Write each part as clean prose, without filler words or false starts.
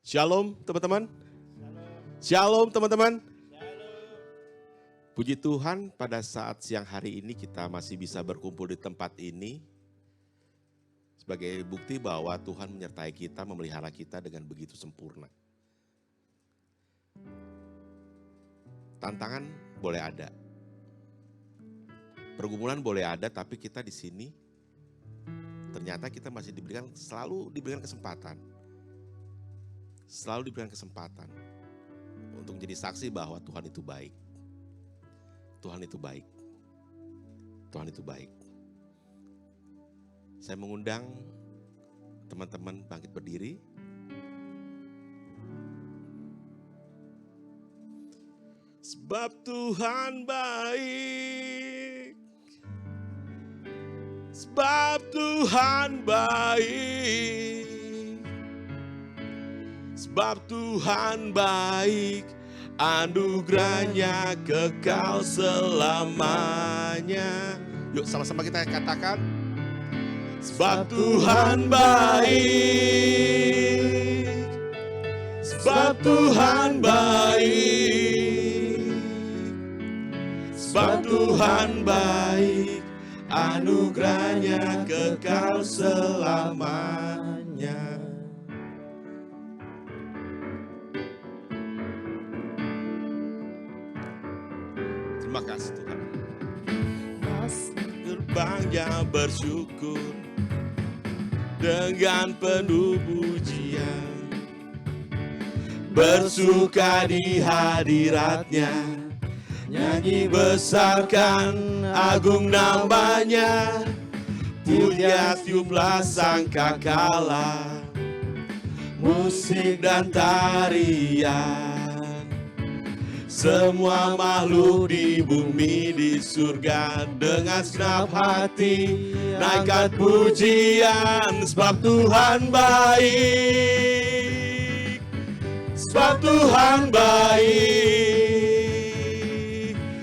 Shalom teman-teman. Shalom teman-teman. Puji Tuhan pada saat siang hari ini kita masih bisa berkumpul di tempat ini. Sebagai bukti bahwa Tuhan menyertai kita, memelihara kita dengan begitu sempurna. Tantangan boleh ada. Pergumulan boleh ada, tapi kita di sini ternyata kita masih selalu diberikan kesempatan. Selalu diberikan kesempatan untuk menjadi saksi bahwa Tuhan itu baik. Tuhan itu baik. Tuhan itu baik. Saya mengundang teman-teman bangkit berdiri. Sebab Tuhan baik. Sebab Tuhan baik. Sebab Tuhan baik. Anugerahnya kekal selamanya. Yuk sama-sama kita katakan. Sebab Tuhan baik. Sebab Tuhan baik. Sebab Tuhan baik. Anugerahnya kekal selamanya. Terima kasih Tuhan. Gerbangnya bersyukur dengan penuh pujian, bersuka di hadiratnya, nyanyi besarkan agung namanya, puja tiuplah sangkakala, musik dan tarian. Semua makhluk di bumi di surga dengan segenap hati naikkan pujian. Sebab Tuhan baik. Sebab Tuhan baik.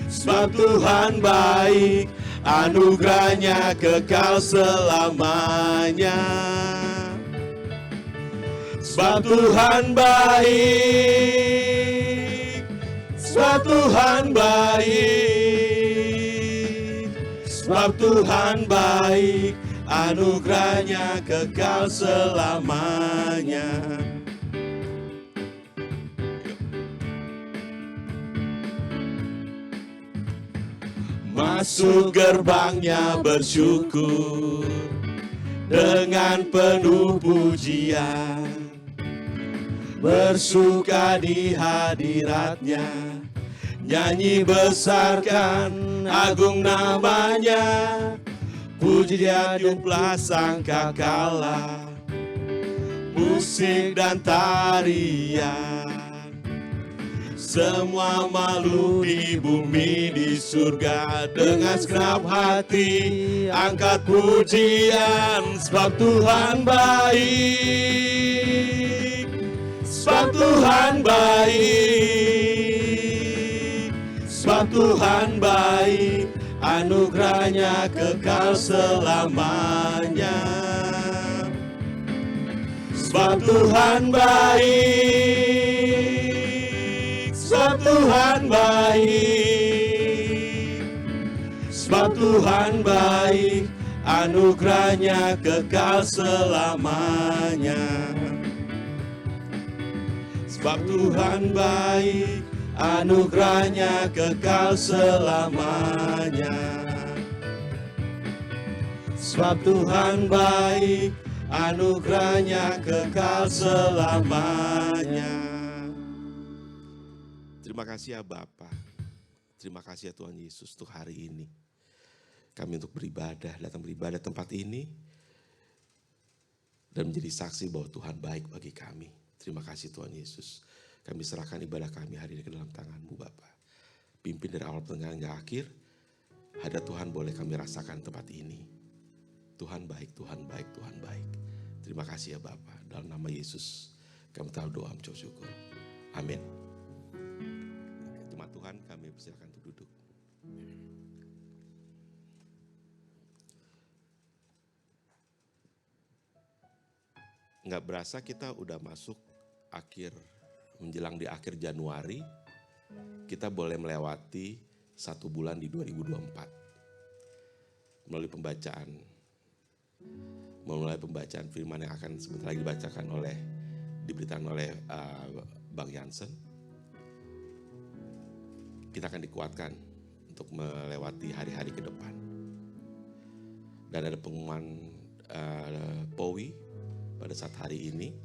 Sebab Tuhan baik. Anugerahnya kekal selamanya. Sebab Tuhan baik. Sebab Tuhan baik. Sebab Tuhan baik. Anugerahnya kekal selamanya. Masuk gerbangnya bersyukur dengan penuh pujian, bersuka di hadiratnya, nyanyi besarkan agung namanya, pujian tiuplah sangkakala, musik dan tarian. Semua makhluk di bumi di surga dengan segenap hati angkat pujian. Sebab Tuhan baik. Sebab Tuhan baik. Sebab Tuhan baik. Anugerahnya kekal selamanya. Sebab Tuhan baik. Sebab Tuhan baik. Sebab Tuhan baik. Anugerahnya kekal selamanya. Sebab Tuhan baik. Anugerahnya kekal selamanya. Sebab Tuhan baik. Anugerahnya kekal selamanya. Terima kasih ya Bapa. Terima kasih ya Tuhan Yesus untuk hari ini. Kami untuk datang beribadah tempat ini. Dan menjadi saksi bahwa Tuhan baik bagi kami. Terima kasih Tuhan Yesus. Kami serahkan ibadah kami hari ini ke dalam tangan-Mu Bapa. Pimpin dari awal pertengahan hingga akhir. Hadirat Tuhan boleh kami rasakan tempat ini. Tuhan baik, Tuhan baik, Tuhan baik. Terima kasih ya Bapa. Dalam nama Yesus kami tahu doa mengucap syukur. Amin. Jemaat Tuhan, kami persilakan untuk duduk. Nggak berasa kita udah masuk menjelang di akhir Januari, kita boleh melewati 1 bulan di 2024 melalui pembacaan firman yang akan sebentar lagi diberitakan oleh Bang Jansen. Kita akan dikuatkan untuk melewati hari-hari ke depan. Dan ada pengumuman POWI pada saat hari ini.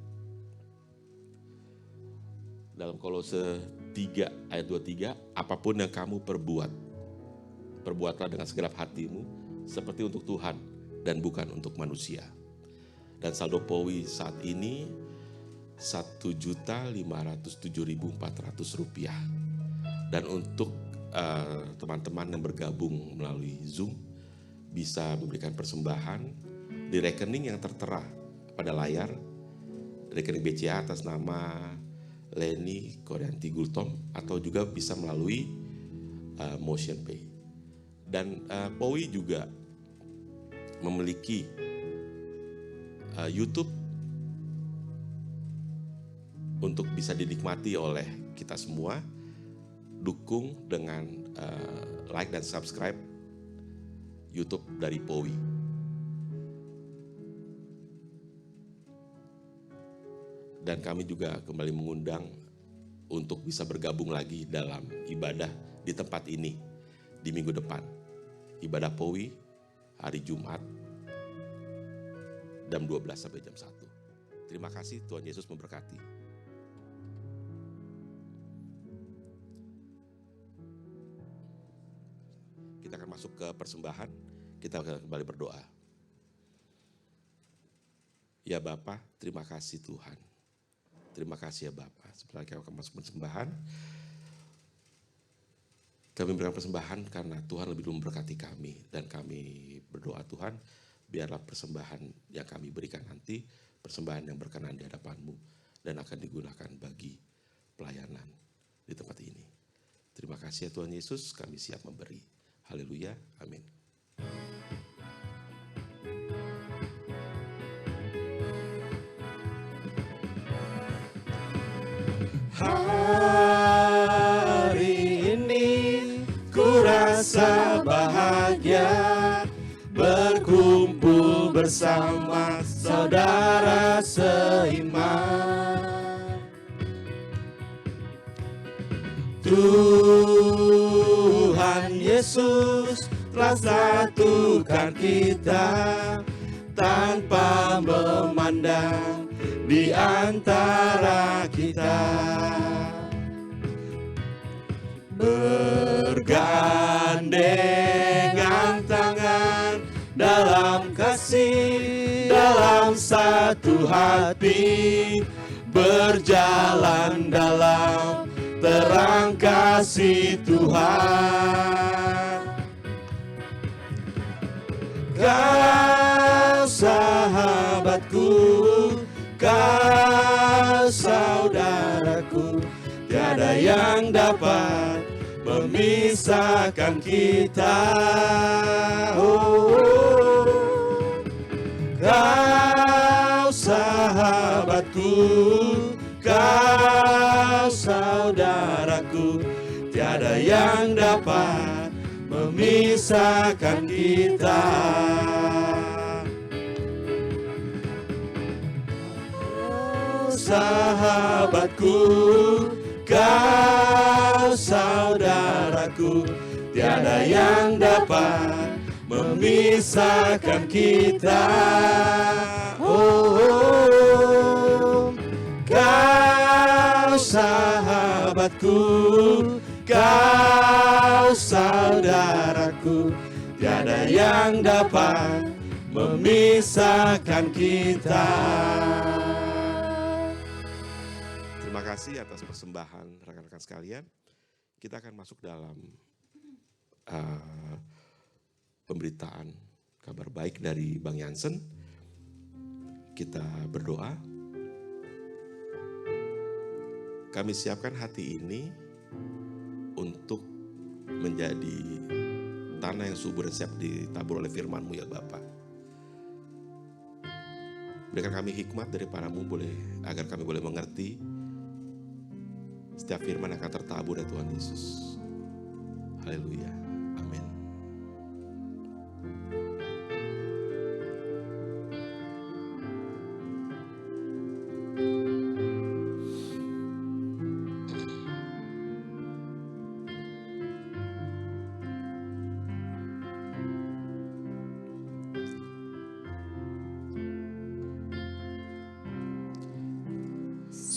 Dalam Kolose 3 ayat 23, apapun yang kamu perbuatlah dengan segenap hatimu seperti untuk Tuhan dan bukan untuk manusia. Dan saldo POWI saat ini Rp1.507.400. Dan untuk teman-teman yang bergabung melalui Zoom bisa memberikan persembahan di rekening yang tertera pada layar, rekening BCA atas nama Leni Koryanti Gultom, atau juga bisa melalui Motion Pay. Dan POWI juga memiliki YouTube untuk bisa dinikmati oleh kita semua. Dukung dengan like dan subscribe YouTube dari POWI. Dan kami juga kembali mengundang untuk bisa bergabung lagi dalam ibadah di tempat ini di minggu depan. Ibadah POWI hari Jumat jam 12 sampai jam 1. Terima kasih, Tuhan Yesus memberkati. Kita akan masuk ke persembahan, kita akan kembali berdoa. Ya Bapa, terima kasih Tuhan. Terima kasih ya Bapa. Setelah kami akan masuk persembahan, kami memberikan persembahan karena Tuhan lebih dulu memberkati kami. Dan kami berdoa Tuhan, biarlah persembahan yang kami berikan nanti, persembahan yang berkenan di hadapan-Mu dan akan digunakan bagi pelayanan di tempat ini. Terima kasih ya Tuhan Yesus, kami siap memberi. Haleluya, amin. Hari ini ku rasa bahagia berkumpul bersama saudara seiman. Tuhan Yesus telah satukan kita tanpa memandang di antara kita. Bergandengan tangan dalam kasih, dalam satu hati, berjalan dalam terang kasih Tuhan. Kau sahabatku, kau saudaraku, tiada yang dapat memisahkan kita. Kau sahabatku, kau saudaraku, tiada yang dapat memisahkan kita. Sahabatku, kau saudaraku, tiada yang dapat memisahkan kita. Kau sahabatku, kau saudaraku, tiada yang dapat memisahkan kita. Terima kasih atas persembahan rekan-rekan sekalian. Kita akan masuk dalam pemberitaan kabar baik dari Bang Jansen. Kita berdoa. Kami siapkan hati ini untuk menjadi tanah yang subur dan siap ditabur oleh firman-Mu ya Bapa. Berikan kami hikmat daripadamu agar kami boleh mengerti setiap firman yang akan tertabur dari Tuhan Yesus. Haleluya. Amin.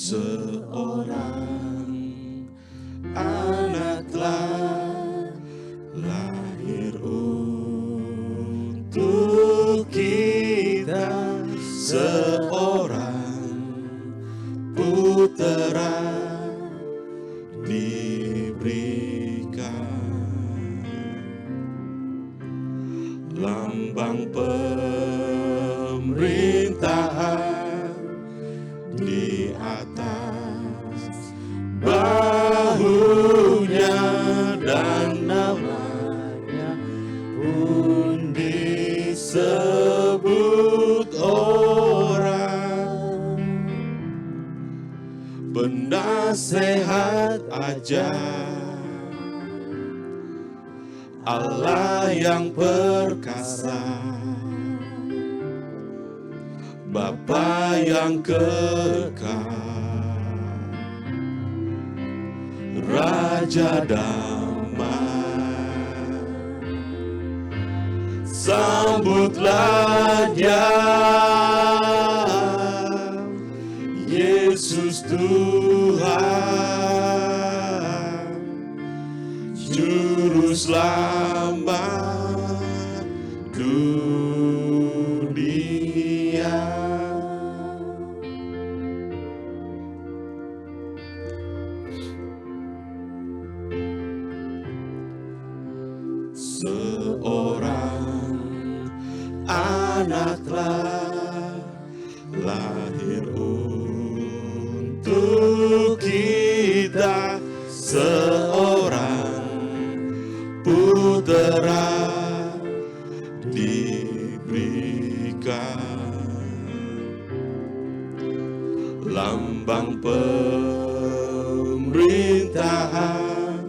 Seorang anak telah lahir untuk kita, seorang putera diberikan, lambang pemerintahan di atas bahunya, dan namanya pun disebut orang penasehat ajaib, Allah yang perkasa, Bapa yang kekal, Raja damai. Sambutlah Dia, Yesus Tuhan, Juru Selamat dunia. Seorang anak telah lahir untuk kita, seorang putera diberikan, lambang pemerintahan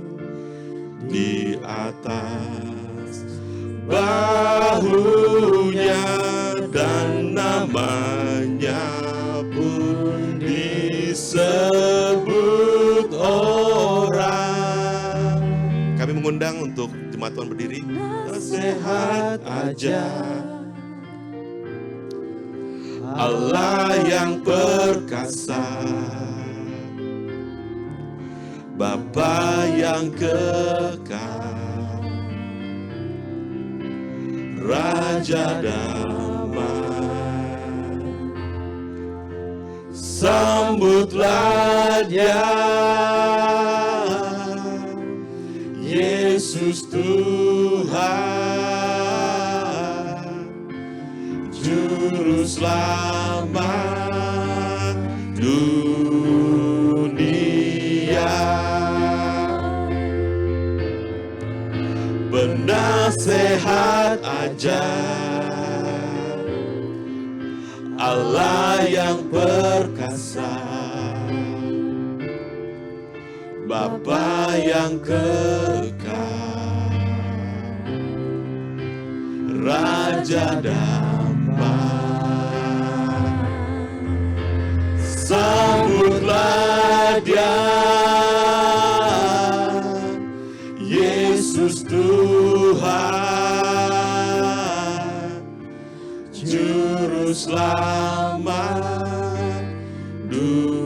di atas bahunya, dan namanya pun disebut orang. Kami mengundang untuk jemaat Tuhan berdiri. Sehat aja, Allah yang perkasa, Bapa yang kekal, Raja damai. Sambutlah Dia, Yesus Tuhan, Juru Selamat dunia. Penasehat ajaib, Allah yang perkasa, Bapa yang kekal, Raja damai. Sambutlah Dia, Yesus Tuhan, Juru Selamat dunia.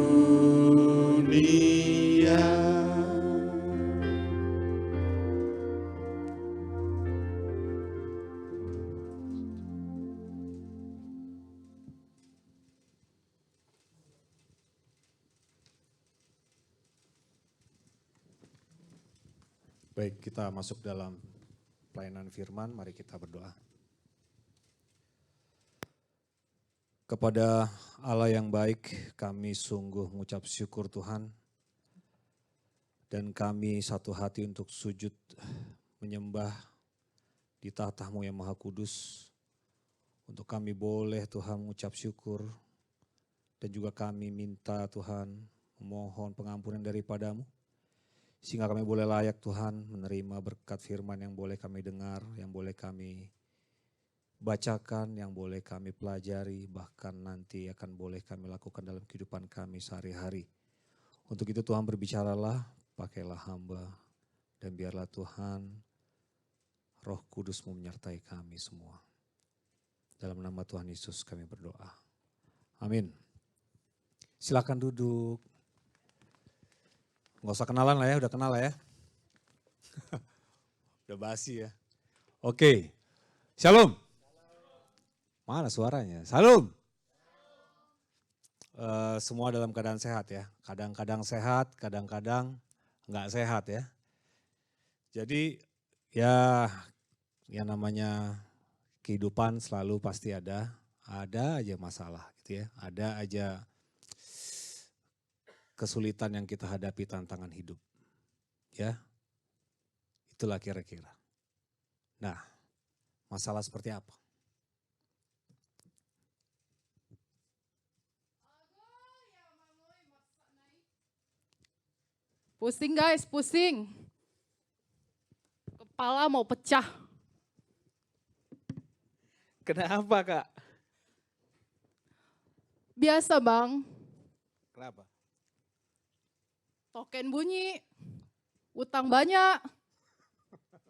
Baik, kita masuk dalam pelayanan firman, mari kita berdoa. Kepada Allah yang baik, kami sungguh mengucap syukur Tuhan, dan kami satu hati untuk sujud menyembah di tahta-Mu yang Maha Kudus, Untuk kami boleh Tuhan mengucap syukur. Dan juga kami minta Tuhan memohon pengampunan daripadamu. Sehingga kami boleh layak Tuhan menerima berkat firman yang boleh kami dengar, yang boleh kami bacakan, yang boleh kami pelajari, bahkan nanti akan boleh kami lakukan dalam kehidupan kami sehari-hari. Untuk itu Tuhan berbicaralah, pakailah hamba, dan biarlah Tuhan Roh Kudus-Mu menyertai kami semua. Dalam nama Tuhan Yesus kami berdoa. Amin. Silakan duduk. Nggak usah kenalan lah ya, udah kenal lah ya. Udah basi ya. Oke, Shalom. Mana suaranya? Shalom. Semua dalam keadaan sehat ya. Kadang-kadang sehat, kadang-kadang nggak sehat ya. Jadi ya namanya kehidupan selalu pasti ada aja masalah gitu ya. Ada aja kesulitan yang kita hadapi, tantangan hidup. Ya, itulah kira-kira. Nah, masalah seperti apa? Pusing guys, pusing. Kepala mau pecah. Kenapa Kak? Biasa bang, Kenapa? token bunyi, utang banyak.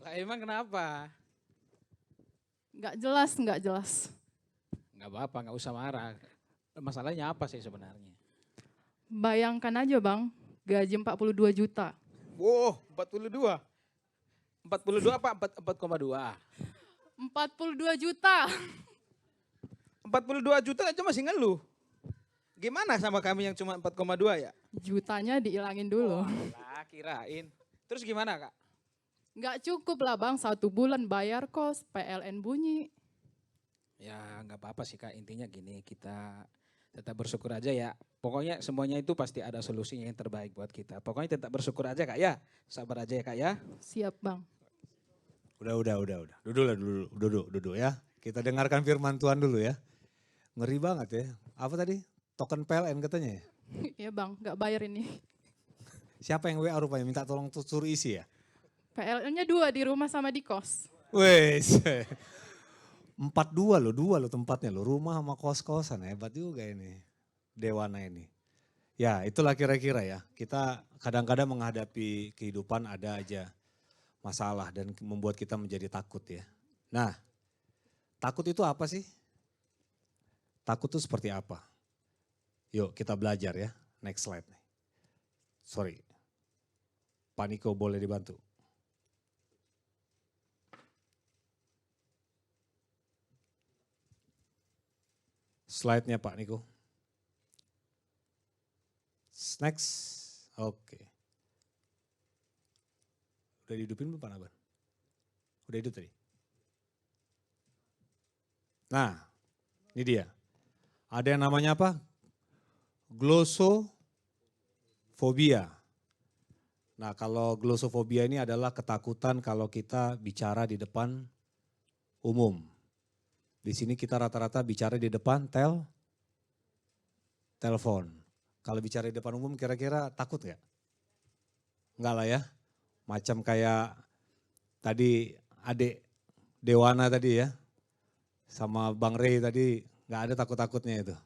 Lah emang kenapa? Nggak jelas, nggak jelas. Nggak apa-apa, nggak usah marah. Masalahnya apa sih sebenarnya? Bayangkan aja bang, gaji 42 juta. Wow, 42. 42 apa 4,2? 42 juta. 42 juta aja masih ngeluh. Gimana sama kami yang cuma 4,2 ya? Jutanya dihilangin dulu. Lah kirain. Terus gimana Kak? Nggak cukup lah bang, 1 bulan bayar kos, PLN bunyi. Ya nggak apa-apa sih Kak, intinya gini, kita tetap bersyukur aja ya. Pokoknya semuanya itu pasti ada solusinya yang terbaik buat kita. Pokoknya tetap bersyukur aja Kak ya. Sabar aja ya Kak ya. Siap bang. Udah. Duduk ya. Kita dengarkan firman Tuhan dulu ya. Ngeri banget ya. Apa tadi? Token PLN katanya ya? Iya bang, nggak bayar ini. Siapa yang WA rupanya minta tolong suruh isi ya? PLN-nya 2 di rumah sama di kos. Wes. 2 loh tempatnya loh. Rumah sama kos-kosan, hebat juga ini. Dewana ini. Ya itulah kira-kira ya. Kita kadang-kadang menghadapi kehidupan ada aja masalah dan membuat kita menjadi takut ya. Nah, takut itu apa sih? Takut itu seperti apa? Yuk kita belajar ya. Next slide nih. Sorry. Pak Niko boleh dibantu. Slide-nya Pak Niko. Next. Oke. Udah dihidupin belum Pak Naban? Udah hidup tadi? Nah, ini dia. Ada yang namanya apa? Glossofobia. Nah, kalau glossofobia ini adalah ketakutan kalau kita bicara di depan umum. Di sini kita rata-rata bicara di depan telepon. Kalau bicara di depan umum kira-kira takut gak? Enggak lah ya. Macam kayak tadi adik Dewana tadi ya. Sama Bang Rey tadi gak ada takut-takutnya itu.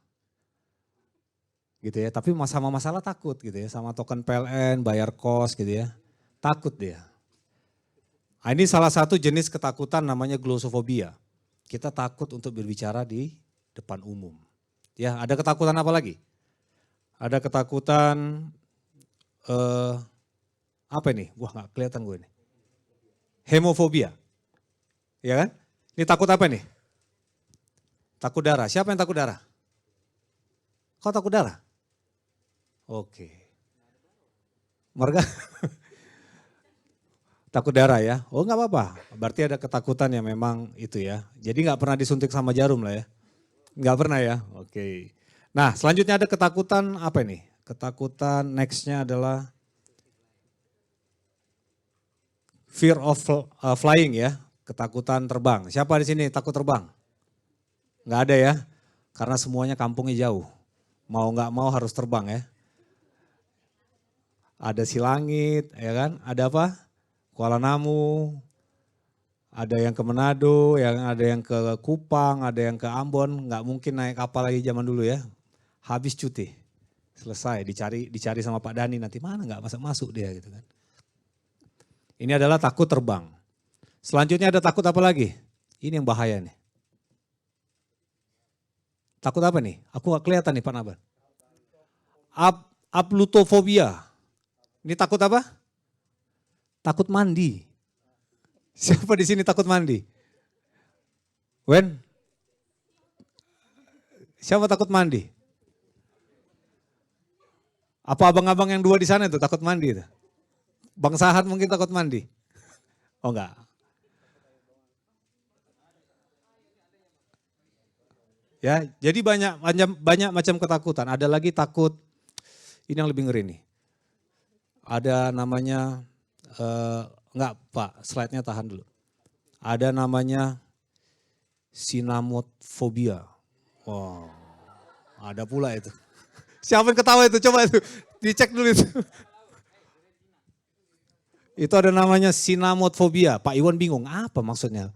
Gitu ya, tapi sama masalah takut gitu ya. Sama token PLN, bayar kos gitu ya. Takut dia. Nah, ini salah satu jenis ketakutan namanya glossofobia. Kita takut untuk berbicara di depan umum. Ya, ada ketakutan apa lagi? Ada ketakutan apa ini? Wah nggak kelihatan gue nih. Hemofobia. Ya kan? Ini takut apa nih? Takut darah. Siapa yang takut darah? Kau takut darah? Oke. Marga takut darah ya? Oh nggak apa-apa. Berarti ada ketakutan yang memang itu ya. Jadi nggak pernah disuntik sama jarum lah ya? Nggak pernah ya? Oke. Nah selanjutnya ada ketakutan apa ini? Ketakutan nextnya adalah fear of flying ya. Ketakutan terbang. Siapa di sini takut terbang? Nggak ada ya, karena semuanya kampungnya jauh. Mau nggak mau harus terbang ya. Ada Silangit, ya kan? Ada apa? Kuala Namu, ada yang ke Manado, ada yang ke Kupang, ada yang ke Ambon. Nggak mungkin naik kapal lagi zaman dulu ya. Habis cuti, selesai dicari sama Pak Dani nanti mana nggak masuk dia gitu kan. Ini adalah takut terbang. Selanjutnya ada takut apa lagi? Ini yang bahaya nih. Takut apa nih? Aku gak kelihatan nih Pak Naban. Aplutofobia. Ini takut apa? Takut mandi. Siapa di sini takut mandi? Wen? Siapa takut mandi? Apa abang-abang yang dua di sana itu takut mandi itu? Bang Sahat mungkin takut mandi? Oh enggak. Ya, jadi banyak macam ketakutan. Ada lagi takut, ini yang lebih ngeri nih. Ada namanya, enggak Pak, slide-nya tahan dulu. Ada namanya sinamotfobia. Wow, ada pula itu. Siapa yang ketawa itu? Coba itu, dicek dulu itu. Itu ada namanya sinamotfobia. Pak Iwan bingung, apa maksudnya?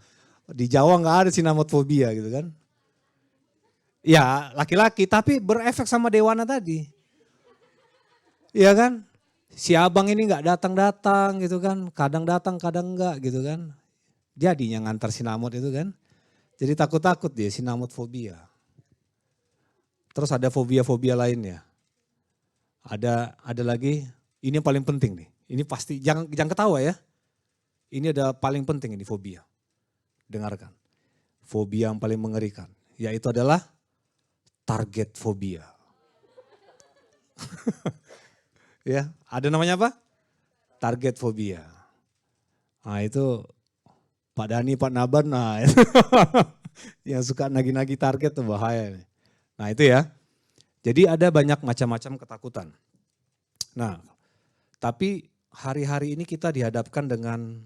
Di Jawa nggak ada sinamotfobia gitu kan. Ya laki-laki tapi berefek sama Dewana tadi. Iya kan? Si abang ini nggak datang-datang gitu kan. Kadang datang kadang enggak gitu kan. Jadinya ngantar sinamot itu kan. Jadi takut-takut dia sinamotfobia. Terus ada fobia-fobia lainnya. Ada lagi, ini yang paling penting nih. Ini pasti jangan ketawa ya. Ini ada paling penting ini fobia. Dengarkan. Fobia yang paling mengerikan. Yaitu adalah target fobia. Ya, ada namanya apa? Target fobia. Nah itu Pak Dani, Pak Naban, nah itu yang suka nagih-nagih target tuh bahaya. Nah itu ya. Jadi ada banyak macam-macam ketakutan. Nah, tapi hari-hari ini kita dihadapkan dengan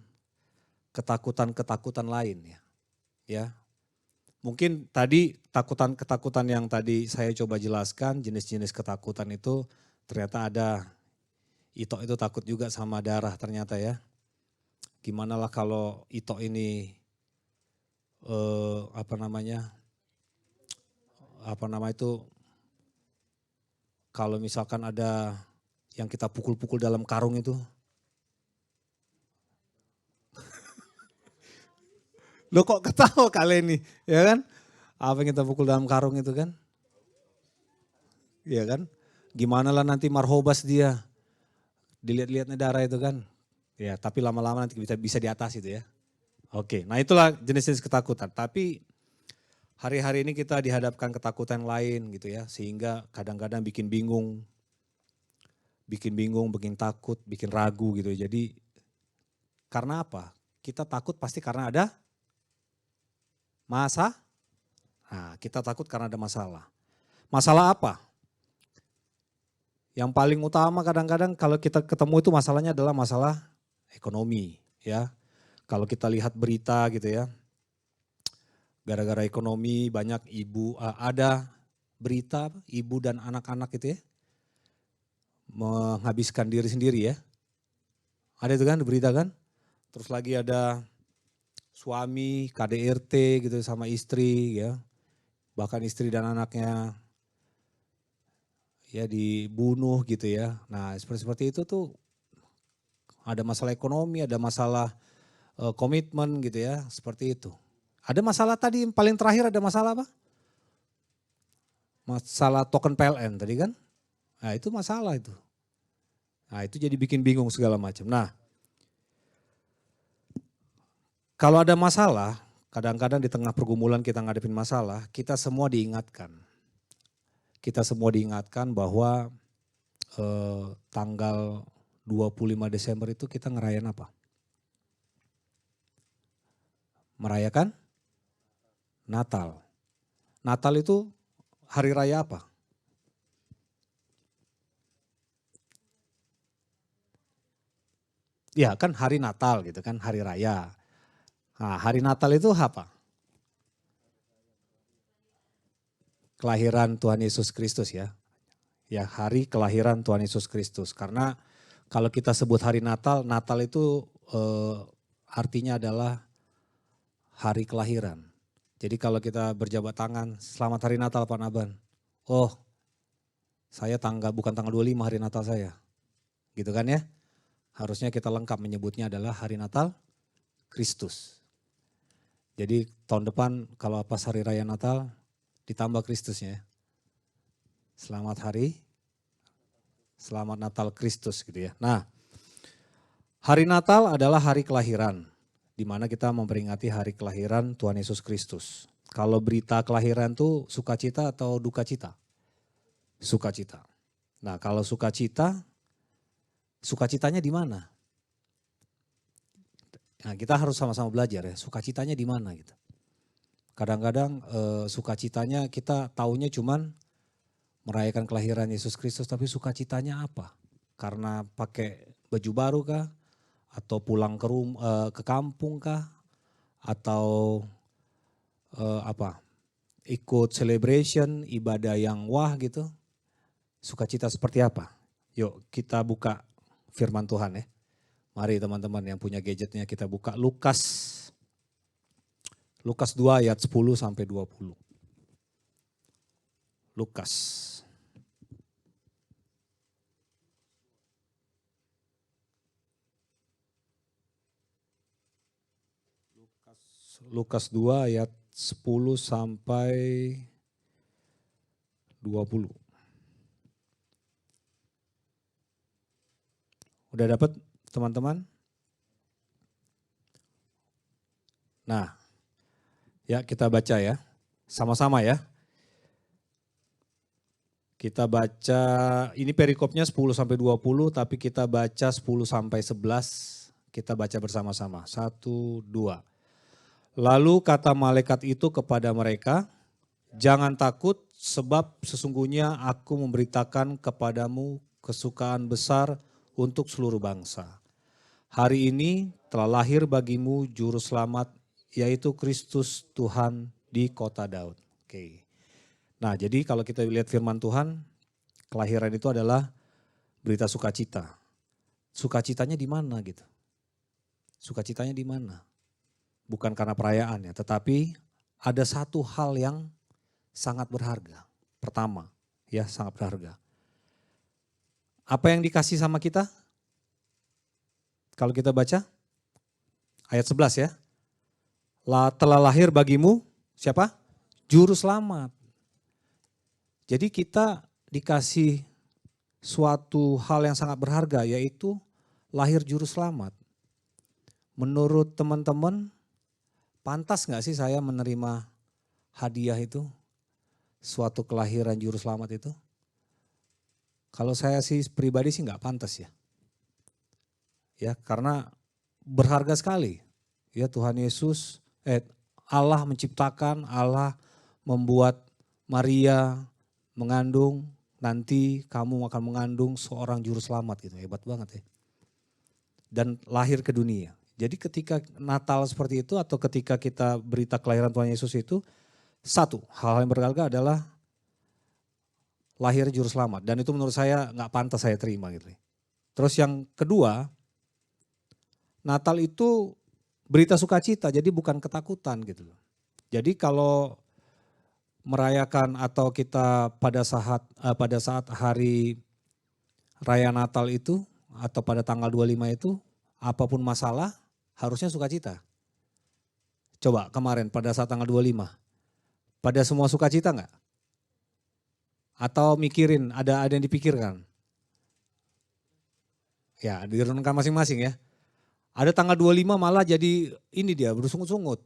ketakutan-ketakutan lain ya. Ya. Mungkin tadi ketakutan yang tadi saya coba jelaskan, jenis-jenis ketakutan itu ternyata ada. Ito itu takut juga sama darah ternyata ya. Gimana lah kalau Ito ini kalau misalkan ada yang kita pukul-pukul dalam karung itu. Lo kok ketawa kali ini, ya kan? Apa yang kita pukul dalam karung itu kan? Iya kan? Gimana lah nanti marhobas dia, dilihat-lihatnya darah itu kan? Ya, tapi lama-lama nanti bisa di atas itu ya. Oke, nah itulah jenis-jenis ketakutan. Tapi hari-hari ini kita dihadapkan ketakutan lain gitu ya, sehingga kadang-kadang bikin bingung, bikin takut, bikin ragu gitu. Jadi karena apa? Kita takut pasti karena ada Nah, kita takut karena ada masalah. Masalah apa? Yang paling utama kadang-kadang kalau kita ketemu itu masalahnya adalah masalah ekonomi ya. Kalau kita lihat berita gitu ya. Gara-gara ekonomi banyak ada berita ibu dan anak-anak gitu ya. Menghabiskan diri sendiri ya. Ada itu kan berita kan? Terus lagi ada suami KDRT gitu sama istri ya. Bahkan istri dan anaknya ya dibunuh gitu ya. Nah seperti itu tuh ada masalah ekonomi, ada masalah komitmen gitu ya, seperti itu. Ada masalah tadi yang paling terakhir ada masalah apa? Masalah token PLN tadi kan. Nah itu masalah itu. Nah itu jadi bikin bingung segala macam. Nah kalau ada masalah, kadang-kadang di tengah pergumulan kita ngadepin masalah, kita semua diingatkan. Kita semua diingatkan bahwa tanggal 25 Desember itu kita ngerayain apa? Merayakan Natal. Natal itu hari raya apa? Ya kan hari Natal gitu kan, hari raya. Nah hari Natal itu apa? kelahiran Tuhan Yesus Kristus ya. Ya, hari kelahiran Tuhan Yesus Kristus. Karena kalau kita sebut hari Natal, Natal itu artinya adalah hari kelahiran. Jadi kalau kita berjabat tangan, selamat hari Natal Pak Naban. Oh, saya bukan tanggal 25 hari Natal saya. Gitu kan ya? Harusnya kita lengkap menyebutnya adalah hari Natal Kristus. Jadi tahun depan kalau pas hari raya Natal ditambah Kristusnya. Selamat Natal Kristus gitu ya. Nah, hari Natal adalah hari kelahiran, di mana kita memperingati hari kelahiran Tuhan Yesus Kristus. Kalau berita kelahiran tuh sukacita atau duka cita? Sukacita. Nah, kalau sukacitanya di mana? Nah, kita harus sama-sama belajar ya, sukacitanya di mana gitu. Kadang-kadang sukacitanya kita taunya cuman merayakan kelahiran Yesus Kristus, tapi sukacitanya apa? Karena pakai baju baru kah? Atau pulang ke kampung kah? Atau ikut celebration, ibadah yang wah gitu? Sukacita seperti apa? Yuk kita buka firman Tuhan ya. Mari teman-teman yang punya gadgetnya kita buka Lukas 2 ayat 10 sampai 20. Lukas. Lukas 2 ayat 10 sampai 20. Udah dapat teman-teman? Nah, ya kita baca ya. Sama-sama ya. Kita baca, ini perikopnya 10 sampai 20, tapi kita baca 10 sampai 11. Kita baca bersama-sama. 1, 2. Lalu kata malaikat itu kepada mereka, jangan takut sebab sesungguhnya aku memberitakan kepadamu kesukaan besar untuk seluruh bangsa. Hari ini telah lahir bagimu juru selamat, yaitu Kristus Tuhan di kota Daud. Oke. Nah, jadi kalau kita lihat firman Tuhan, kelahiran itu adalah berita sukacita. Sukacitanya di mana gitu? Sukacitanya di mana? Bukan karena perayaan ya, tetapi ada satu hal yang sangat berharga. Pertama, ya sangat berharga. Apa yang dikasih sama kita? Kalau kita baca ayat 11 ya. Telah lahir bagimu siapa? Juru selamat. Jadi kita dikasih suatu hal yang sangat berharga, yaitu lahir juru selamat. Menurut teman-teman, pantas gak sih saya menerima hadiah itu? Suatu kelahiran juru selamat itu? Kalau saya sih pribadi sih gak pantas ya. Ya, karena berharga sekali. Ya, Tuhan Yesus, Allah menciptakan, Allah membuat Maria mengandung, nanti kamu akan mengandung seorang juru selamat gitu. Hebat banget ya. Dan lahir ke dunia. Jadi ketika Natal seperti itu atau ketika kita berita kelahiran Tuhan Yesus itu, satu hal yang berharga adalah lahir juru selamat. Dan itu menurut saya gak pantas saya terima gitu. Terus yang kedua, Natal itu berita sukacita, jadi bukan ketakutan gitu. Jadi kalau merayakan atau kita pada saat hari raya Natal itu atau pada tanggal 25 itu, apapun masalah harusnya sukacita. Coba kemarin pada saat tanggal 25, pada semua sukacita enggak? Atau mikirin, ada yang dipikirkan? Ya, direnungkan masing-masing ya. Ada tanggal 25 malah jadi ini dia bersungut-sungut.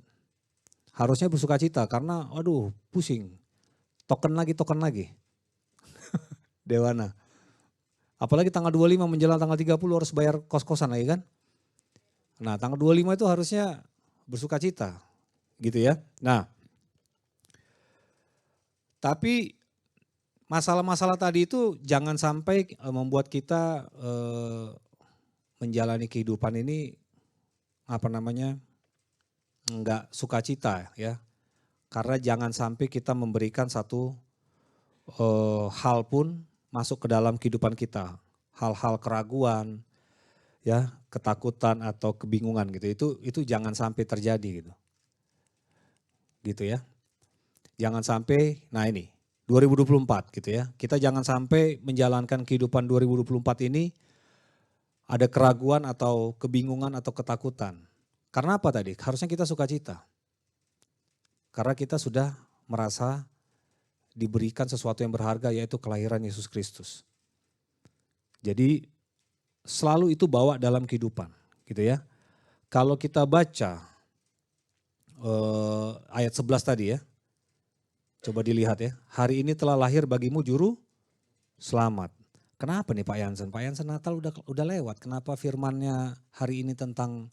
Harusnya bersukacita karena aduh pusing. Token lagi. Dewana. Apalagi tanggal 25 menjelang tanggal 30 harus bayar kos-kosan lagi kan. Nah tanggal 25 itu harusnya bersukacita gitu ya. Nah tapi masalah-masalah tadi itu jangan sampai membuat kita menjalani kehidupan ini enggak sukacita ya. Karena jangan sampai kita memberikan satu hal pun masuk ke dalam kehidupan kita. Hal-hal keraguan, ya, ketakutan atau kebingungan gitu. Itu jangan sampai terjadi gitu. Gitu ya. Jangan sampai, nah ini 2024 gitu ya. Kita jangan sampai menjalankan kehidupan 2024 ini ada keraguan atau kebingungan atau ketakutan. Karena apa tadi? Harusnya kita sukacita. Karena kita sudah merasa diberikan sesuatu yang berharga, yaitu kelahiran Yesus Kristus. Jadi selalu itu bawa dalam kehidupan gitu ya. Kalau kita baca ayat 11 tadi ya. Coba dilihat ya. Hari ini telah lahir bagimu juru selamat. Kenapa nih Pak Yansen? Pak Yansen Natal udah lewat. Kenapa firmannya hari ini tentang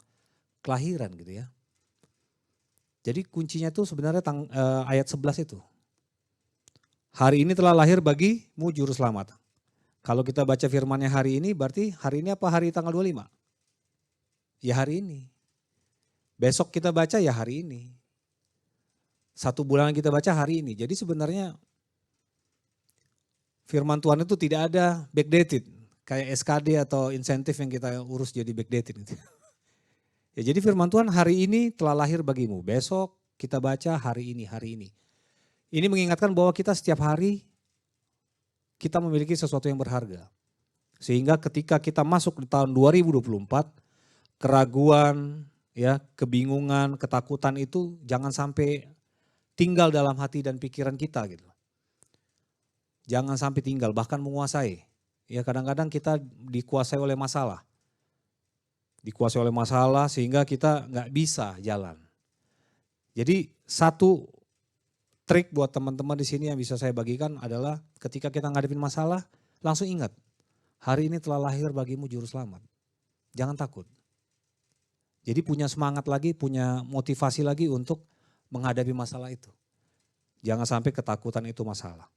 kelahiran gitu ya. Jadi kuncinya itu sebenarnya ayat 11 itu. Hari ini telah lahir bagimu juru selamat. Kalau kita baca firmannya hari ini berarti hari ini apa hari tanggal 25? Ya hari ini. Besok kita baca ya hari ini. 1 bulan kita baca hari ini. Jadi sebenarnya firman Tuhan itu tidak ada backdated. Kayak SKD atau insentif yang kita urus jadi backdated. Ya, jadi firman Tuhan hari ini telah lahir bagimu. Besok kita baca hari ini. Ini mengingatkan bahwa kita setiap hari kita memiliki sesuatu yang berharga. Sehingga ketika kita masuk di tahun 2024, keraguan, ya, kebingungan, ketakutan itu jangan sampai tinggal dalam hati dan pikiran kita gitu. Jangan sampai tinggal, bahkan menguasai. Ya, kadang-kadang kita dikuasai oleh masalah. Dikuasai oleh masalah sehingga kita nggak bisa jalan. Jadi satu trik buat teman-teman di sini yang bisa saya bagikan adalah ketika kita ngadepin masalah, langsung ingat, hari ini telah lahir bagimu juru selamat. Jangan takut. Jadi punya semangat lagi, punya motivasi lagi untuk menghadapi masalah itu. Jangan sampai ketakutan itu masalah.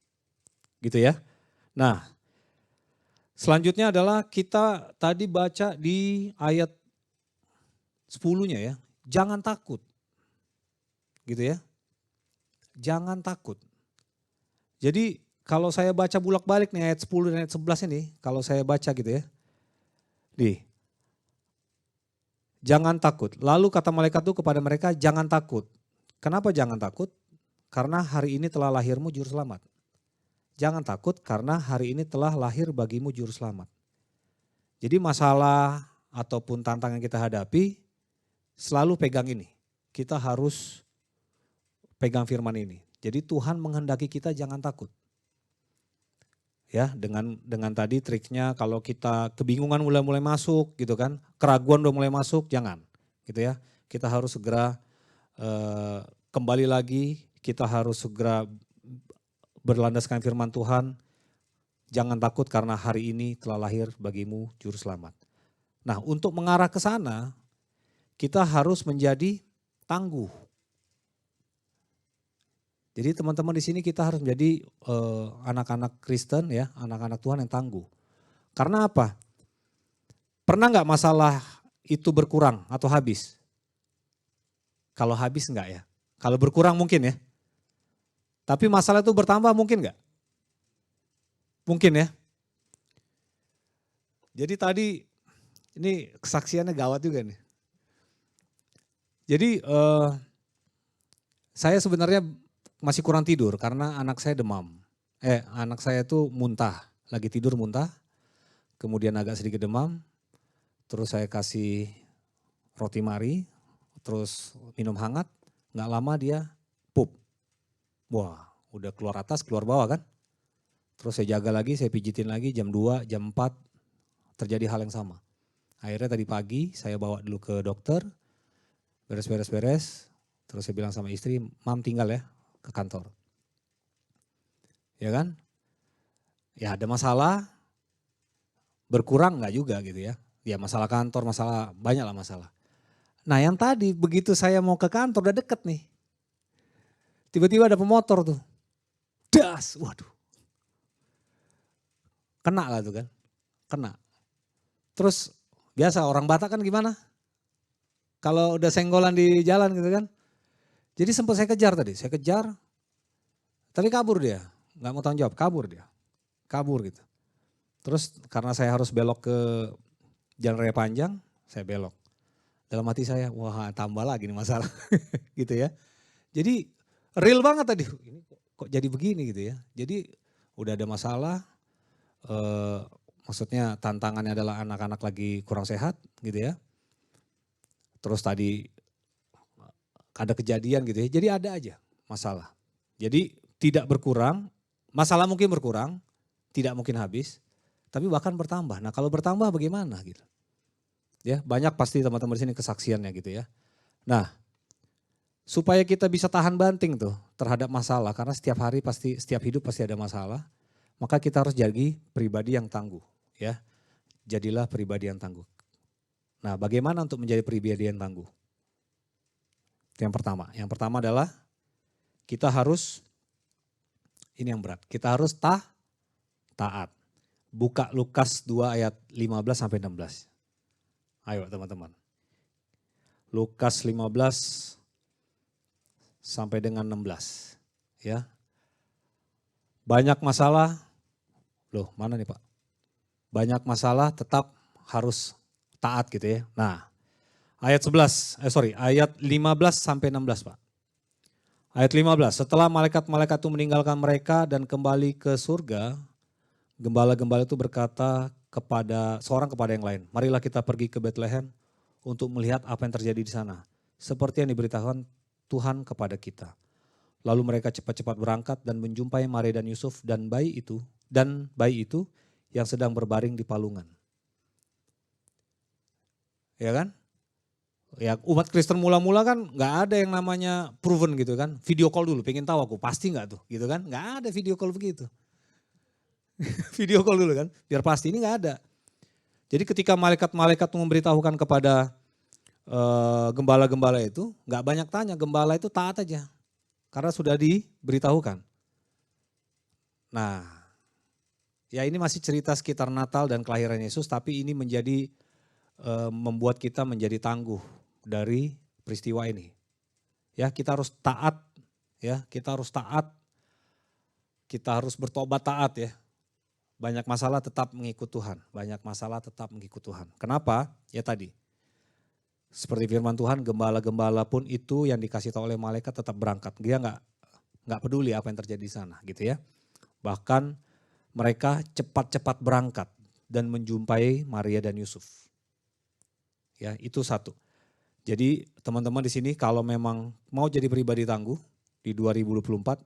Gitu ya. Nah, selanjutnya adalah kita tadi baca di ayat 10-nya ya. Jangan takut. Gitu ya. Jangan takut. Jadi kalau saya baca bulak-balik nih ayat 10 dan ayat 11 ini, kalau saya baca gitu ya. Nih. Jangan takut. Lalu kata malaikat itu kepada mereka, jangan takut. Kenapa jangan takut? Karena hari ini telah lahirmu juru selamat. Jangan takut karena hari ini telah lahir bagimu juru selamat. Jadi masalah ataupun tantangan yang kita hadapi, selalu pegang ini. Kita harus pegang firman ini. Jadi Tuhan menghendaki kita jangan takut. Ya, dengan tadi triknya kalau kita kebingungan mulai masuk gitu kan, keraguan udah mulai masuk, jangan gitu ya. Kita harus segera kembali lagi, kita harus segera berlandaskan firman Tuhan. Jangan takut karena hari ini telah lahir bagimu juru selamat. Nah, untuk mengarah ke sana, kita harus menjadi tangguh. Jadi teman-teman di sini kita harus menjadi anak-anak Kristen ya, anak-anak Tuhan yang tangguh. Karena apa? Pernah nggak masalah itu berkurang atau habis? Kalau habis enggak ya? Kalau berkurang mungkin ya. Tapi masalah itu bertambah mungkin enggak? Mungkin ya. Jadi tadi ini kesaksiannya gawat juga nih. Jadi saya sebenarnya masih kurang tidur karena anak saya demam. Anak saya itu muntah, lagi tidur muntah, kemudian agak sedikit demam, terus saya kasih roti mari, terus minum hangat, nggak lama dia pup. Wah, udah keluar atas, keluar bawah kan. Terus saya jaga lagi, saya pijitin lagi jam 2, jam 4, terjadi hal yang sama. Akhirnya tadi pagi saya bawa dulu ke dokter, beres, terus saya bilang sama istri, Mam tinggal ya ke kantor. Ya kan? Ya ada masalah, berkurang enggak juga gitu ya. Ya masalah kantor, masalah banyak lah masalah. Nah yang tadi begitu saya mau ke kantor udah deket nih. Tiba-tiba ada pemotor tuh. Das, waduh. Kena lah tuh kan, kena. Terus biasa orang Batak kan gimana? Kalau udah senggolan di jalan gitu kan. Jadi sempat saya kejar tadi, saya kejar. Tapi kabur dia, nggak mau tanggung jawab, kabur dia. Kabur gitu. Terus karena saya harus belok ke jalan raya panjang, saya belok. Dalam hati saya, wah tambah lagi nih masalah gitu ya. Jadi real banget tadi, ini kok jadi begini gitu ya. Jadi udah ada masalah, maksudnya tantangannya adalah anak-anak lagi kurang sehat gitu ya. Terus tadi ada kejadian gitu ya, jadi ada aja masalah. Jadi tidak berkurang, masalah mungkin berkurang, tidak mungkin habis, tapi bahkan bertambah. Nah kalau bertambah bagaimana gitu. Ya banyak pasti teman-teman di sini kesaksiannya gitu ya. Nah supaya kita bisa tahan banting tuh terhadap masalah, karena setiap hari pasti, setiap hidup pasti ada masalah, maka kita harus jadi pribadi yang tangguh ya. Jadilah pribadi yang tangguh. Nah bagaimana untuk menjadi pribadi yang tangguh? Itu yang pertama adalah kita harus, ini yang berat, kita harus taat. Buka Lukas 2 ayat 15 sampai 16. Ayo teman-teman. Lukas 15 sampai dengan 16. Ya. Banyak masalah, loh mana nih Pak? Banyak masalah tetap harus taat gitu ya. Nah ayat 15 sampai 16 Pak. Ayat 15, setelah malaikat-malaikat itu meninggalkan mereka dan kembali ke surga, gembala-gembala itu berkata seorang kepada yang lain, marilah kita pergi ke Bethlehem untuk melihat apa yang terjadi di sana. Seperti yang diberitahukan Tuhan kepada kita. Lalu mereka cepat-cepat berangkat dan menjumpai Maria dan Yusuf dan bayi itu yang sedang berbaring di palungan. Ya kan? Ya umat Kristen mula-mula kan nggak ada yang namanya proven gitu kan. Video call dulu, pengen tahu aku pasti nggak tuh gitu kan. Nggak ada video call begitu. Video call dulu kan, biar pasti, ini nggak ada. Jadi ketika malaikat-malaikat memberitahukan kepada gembala-gembala itu, nggak banyak tanya, gembala itu taat aja. Karena sudah diberitahukan. Nah, ya ini masih cerita sekitar Natal dan kelahiran Yesus, tapi ini menjadi membuat kita menjadi tangguh dari peristiwa ini. Ya, kita harus taat, ya, kita harus bertobat taat ya. Banyak masalah tetap mengikut Tuhan, Kenapa? Ya tadi, seperti firman Tuhan, gembala-gembala pun itu yang dikasih tahu oleh malaikat tetap berangkat. Dia nggak peduli apa yang terjadi di sana, gitu ya. Bahkan mereka cepat-cepat berangkat dan menjumpai Maria dan Yusuf. Ya, itu satu. Jadi teman-teman di sini kalau memang mau jadi pribadi tangguh di 2024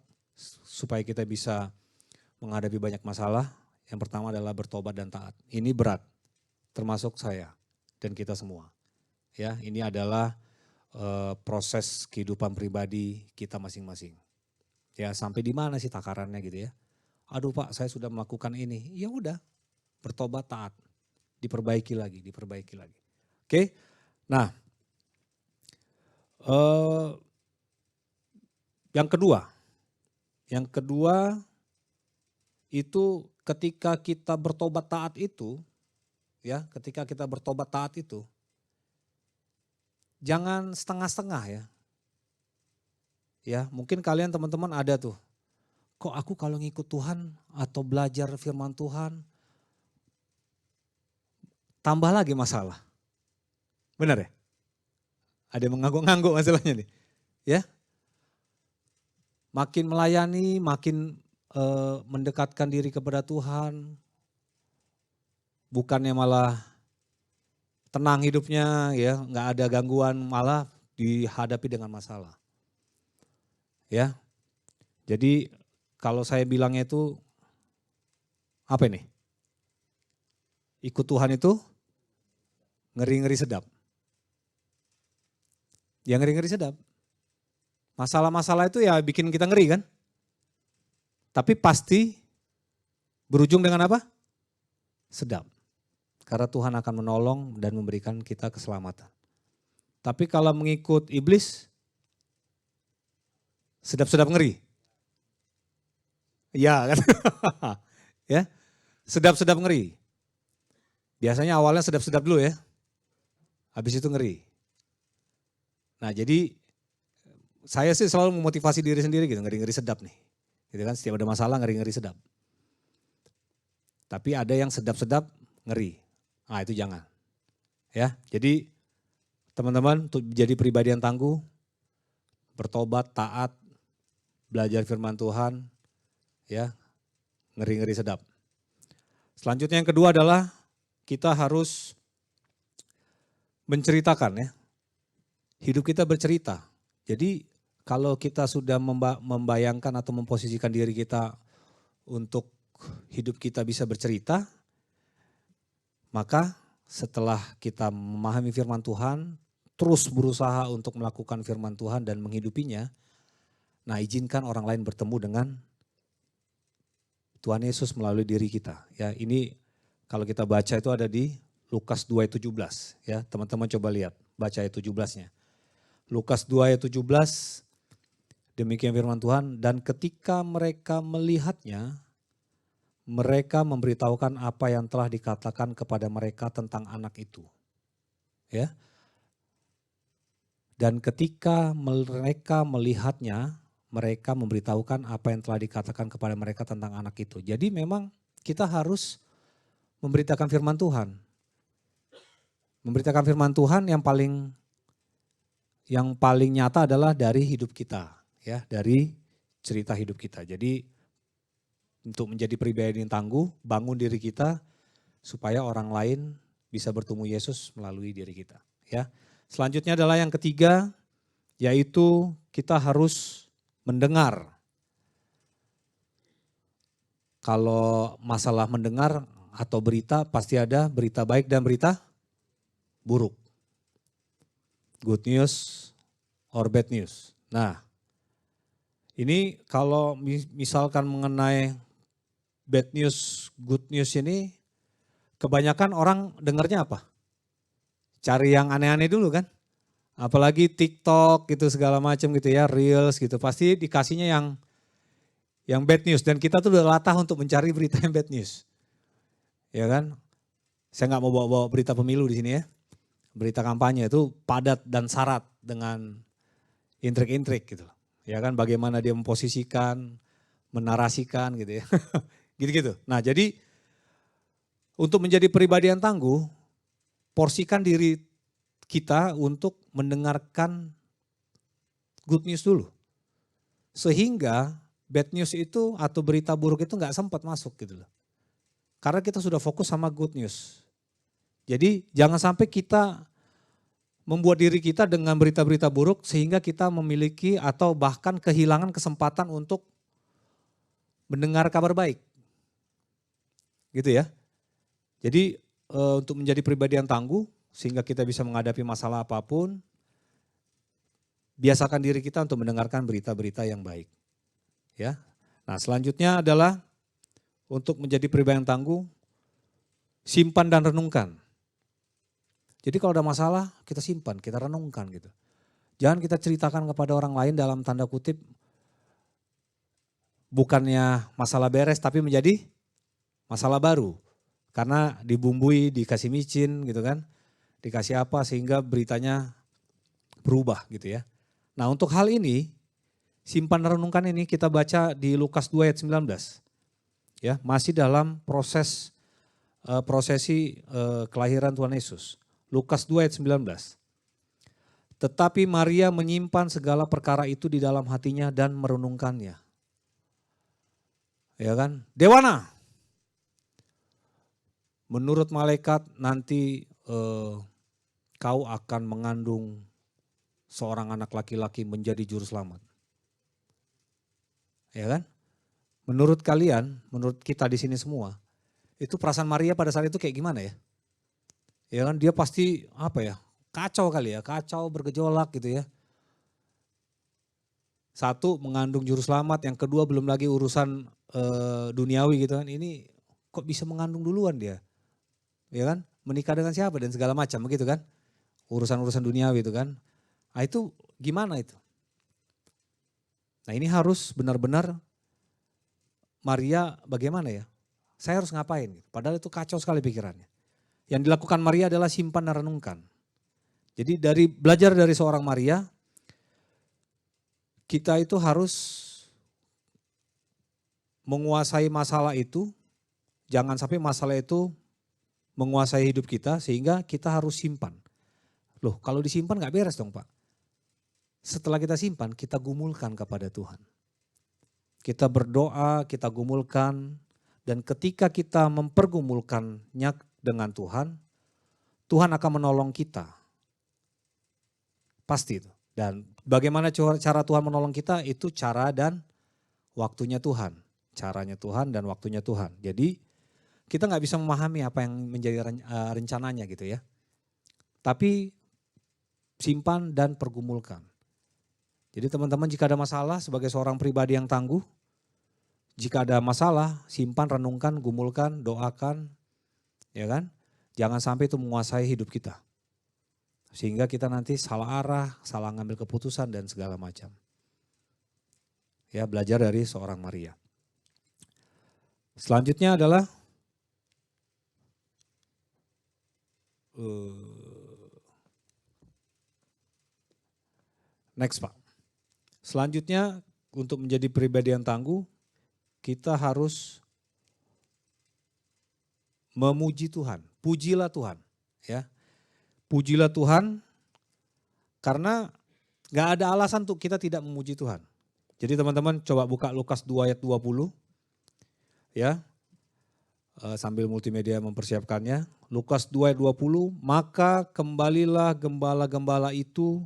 supaya kita bisa menghadapi banyak masalah, yang pertama adalah bertobat dan taat. Ini berat, termasuk saya dan kita semua. Ya, ini adalah proses kehidupan pribadi kita masing-masing. Ya, sampai di mana sih takarannya gitu ya? Aduh Pak, saya sudah melakukan ini. Ya udah, bertobat taat, diperbaiki lagi. Oke, nah yang kedua itu ketika kita bertobat taat itu, jangan setengah-setengah ya. Ya, mungkin kalian teman-teman ada tuh, kok aku kalau ngikut Tuhan atau belajar firman Tuhan, tambah lagi masalah. Benar ya? Ada yang mengangguk-ngangguk masalahnya nih. Ya, makin melayani, makin mendekatkan diri kepada Tuhan, bukannya malah tenang hidupnya, ya nggak ada gangguan, malah dihadapi dengan masalah. Ya, jadi kalau saya bilangnya itu apa ini? Ikut Tuhan itu ngeri-ngeri sedap. Ya ngeri-ngeri sedap. Masalah-masalah itu ya bikin kita ngeri kan? Tapi pasti berujung dengan apa? Sedap. Karena Tuhan akan menolong dan memberikan kita keselamatan. Tapi kalau mengikut iblis, sedap-sedap ngeri. Ya kan? Ya, sedap-sedap ngeri. Biasanya awalnya sedap-sedap dulu ya. Habis itu ngeri. Nah jadi saya sih selalu memotivasi diri sendiri gitu, ngeri-ngeri sedap nih. Gitu kan, setiap ada masalah ngeri-ngeri sedap. Tapi ada yang sedap-sedap ngeri. Nah, itu jangan. Ya, jadi teman-teman untuk jadi pribadi yang tangguh, bertobat, taat, belajar firman Tuhan, ya, ngeri-ngeri sedap. Selanjutnya yang kedua adalah kita harus menceritakan ya. Hidup kita bercerita. Jadi kalau kita sudah membayangkan atau memposisikan diri kita untuk hidup kita bisa bercerita, maka setelah kita memahami firman Tuhan, terus berusaha untuk melakukan firman Tuhan dan menghidupinya, nah izinkan orang lain bertemu dengan Tuhan Yesus melalui diri kita. Ya, ini kalau kita baca itu ada di Lukas 2 ayat 17. Ya, teman-teman coba lihat, baca ayat 17-nya. Lukas 2 ayat 17, demikian firman Tuhan, dan ketika mereka melihatnya, mereka memberitahukan apa yang telah dikatakan kepada mereka tentang anak itu. Ya. Dan ketika mereka melihatnya, mereka memberitahukan apa yang telah dikatakan kepada mereka tentang anak itu. Jadi memang kita harus memberitakan firman Tuhan. Memberitakan firman Tuhan yang paling nyata adalah dari hidup kita, ya, dari cerita hidup kita. Jadi untuk menjadi pribadi yang tangguh, bangun diri kita supaya orang lain bisa bertemu Yesus melalui diri kita. Ya. Selanjutnya adalah yang ketiga, yaitu kita harus mendengar. Kalau masalah mendengar atau berita, pasti ada berita baik dan berita buruk. Good news or bad news. Nah, ini kalau misalkan mengenai bad news, good news ini, kebanyakan orang dengarnya apa? Cari yang aneh-aneh dulu kan? Apalagi TikTok gitu segala macam gitu ya, Reels gitu. Pasti dikasihnya yang bad news. Dan kita tuh udah latah untuk mencari berita yang bad news. Ya kan? Saya nggak mau bawa-bawa berita pemilu di sini ya. Berita kampanye itu padat dan syarat dengan intrik-intrik gitu. Ya kan, bagaimana dia memposisikan, menarasikan gitu ya. Gitu-gitu. Nah, jadi untuk menjadi pribadi yang tangguh, porsikan diri kita untuk mendengarkan good news dulu. Sehingga bad news itu atau berita buruk itu nggak sempat masuk gitu loh. Karena kita sudah fokus sama good news. Jadi jangan sampai kita membuat diri kita dengan berita-berita buruk sehingga kita memiliki atau bahkan kehilangan kesempatan untuk mendengar kabar baik. Gitu ya. Jadi untuk menjadi pribadi yang tangguh sehingga kita bisa menghadapi masalah apapun, biasakan diri kita untuk mendengarkan berita-berita yang baik. Ya. Nah, selanjutnya adalah untuk menjadi pribadi yang tangguh, simpan dan renungkan. Jadi kalau ada masalah, kita simpan, kita renungkan gitu. Jangan kita ceritakan kepada orang lain dalam tanda kutip, bukannya masalah beres tapi menjadi masalah baru. Karena dibumbui, dikasih micin gitu kan, dikasih apa sehingga beritanya berubah gitu ya. Nah untuk hal ini, simpan dan renungkan ini kita baca di Lukas 2 ayat 19. Ya, masih dalam prosesi kelahiran Tuhan Yesus. Lukas 2 ayat 19. Tetapi Maria menyimpan segala perkara itu di dalam hatinya dan merenungkannya. Ya kan? Dewana. Menurut malaikat nanti kau akan mengandung seorang anak laki-laki menjadi juru selamat. Ya kan? Menurut kalian, menurut kita di sini semua, itu perasaan Maria pada saat itu kayak gimana ya? Ya kan dia pasti apa ya? Kacau kali ya, kacau bergejolak gitu ya. Satu mengandung juru selamat, yang kedua belum lagi urusan duniawi gitu kan. Ini kok bisa mengandung duluan dia? Ya kan? Menikah dengan siapa dan segala macam begitu kan? Urusan-urusan duniawi itu kan. Nah itu gimana itu? Nah ini harus benar-benar Maria bagaimana ya? Saya harus ngapain? Padahal itu kacau sekali pikirannya. Yang dilakukan Maria adalah simpan dan renungkan. Jadi belajar dari seorang Maria, kita itu harus menguasai masalah itu, jangan sampai masalah itu menguasai hidup kita sehingga kita harus simpan. Loh, kalau disimpan nggak beres dong Pak. Setelah kita simpan, kita gumulkan kepada Tuhan. Kita berdoa, kita gumulkan, dan ketika kita mempergumulkannya dengan Tuhan, Tuhan akan menolong kita. Pasti itu. Dan bagaimana cara Tuhan menolong kita, itu cara dan waktunya Tuhan. Caranya Tuhan dan waktunya Tuhan. Jadi kita nggak bisa memahami apa yang menjadi rencananya gitu ya. Tapi simpan dan pergumulkan. Jadi teman-teman jika ada masalah sebagai seorang pribadi yang tangguh, jika ada masalah simpan, renungkan, gumulkan, doakan, ya kan? Jangan sampai itu menguasai hidup kita. Sehingga kita nanti salah arah, salah ngambil keputusan dan segala macam. Ya, belajar dari seorang Maria. Selanjutnya adalah next Pak. Selanjutnya untuk menjadi pribadi yang tangguh, kita harus memuji Tuhan. Pujilah Tuhan, ya. Pujilah Tuhan karena gak ada alasan untuk kita tidak memuji Tuhan. Jadi teman-teman coba buka Lukas 2 ayat 20, ya. Sambil multimedia mempersiapkannya. Lukas 2 ayat 20, maka kembalilah gembala-gembala itu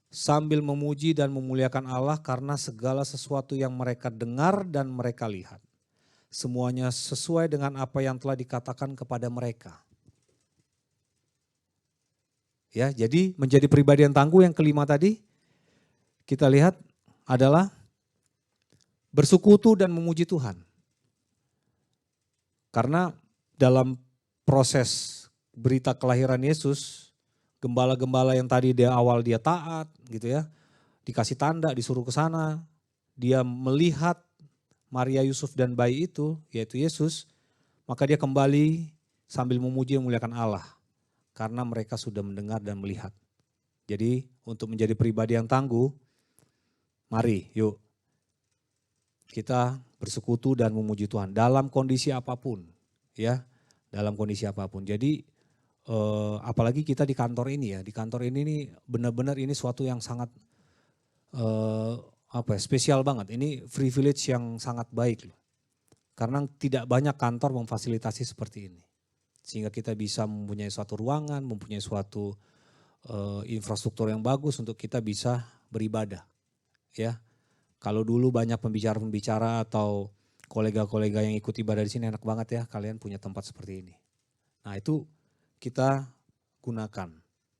sambil memuji dan memuliakan Allah karena segala sesuatu yang mereka dengar dan mereka lihat. Semuanya sesuai dengan apa yang telah dikatakan kepada mereka. Ya, jadi menjadi pribadi yang tangguh yang kelima tadi kita lihat adalah bersekutu dan memuji Tuhan. Karena dalam proses berita kelahiran Yesus, gembala-gembala yang tadi dia awal dia taat gitu ya, dikasih tanda, disuruh ke sana, dia melihat Maria, Yusuf dan bayi itu yaitu Yesus, maka dia kembali sambil memuji dan memuliakan Allah karena mereka sudah mendengar dan melihat. Jadi untuk menjadi pribadi yang tangguh, mari yuk kita bersekutu dan memuji Tuhan dalam kondisi apapun, ya, dalam kondisi apapun. Jadi apalagi kita di kantor ini ya, di kantor ini nih benar-benar ini suatu yang sangat spesial banget. Ini privilege yang sangat baik loh. Karena tidak banyak kantor memfasilitasi seperti ini. Sehingga kita bisa mempunyai suatu ruangan, mempunyai suatu infrastruktur yang bagus untuk kita bisa beribadah, ya. Kalau dulu banyak pembicara-pembicara atau kolega-kolega yang ikut ibadah di sini enak banget ya kalian punya tempat seperti ini. Nah itu kita gunakan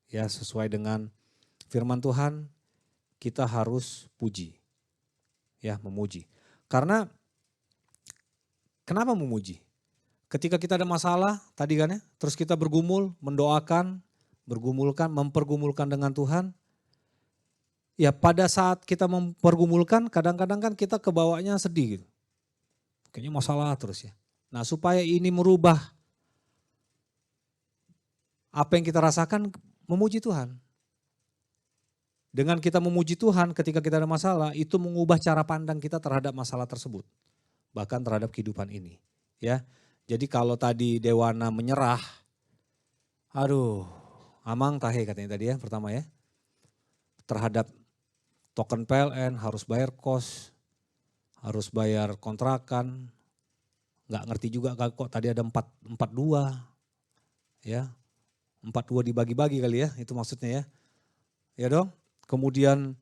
ya sesuai dengan firman Tuhan, kita harus puji, ya memuji. Karena kenapa memuji? Ketika kita ada masalah tadi kan ya, terus kita bergumul, mendoakan, bergumulkan, mempergumulkan dengan Tuhan. Ya pada saat kita mempergumulkan kadang-kadang kan kita kebawanya sedih gitu. Kayaknya masalah terus ya. Nah supaya ini merubah apa yang kita rasakan, memuji Tuhan. Dengan kita memuji Tuhan ketika kita ada masalah, itu mengubah cara pandang kita terhadap masalah tersebut. Bahkan terhadap kehidupan ini. Ya, jadi kalau tadi Dewana menyerah, aduh amang tahe katanya tadi ya pertama ya. Terhadap token PLN, harus bayar kos, harus bayar kontrakan, nggak ngerti juga kok tadi ada 42, ya 42 dibagi-bagi kali ya, itu maksudnya ya. Ya dong, kemudian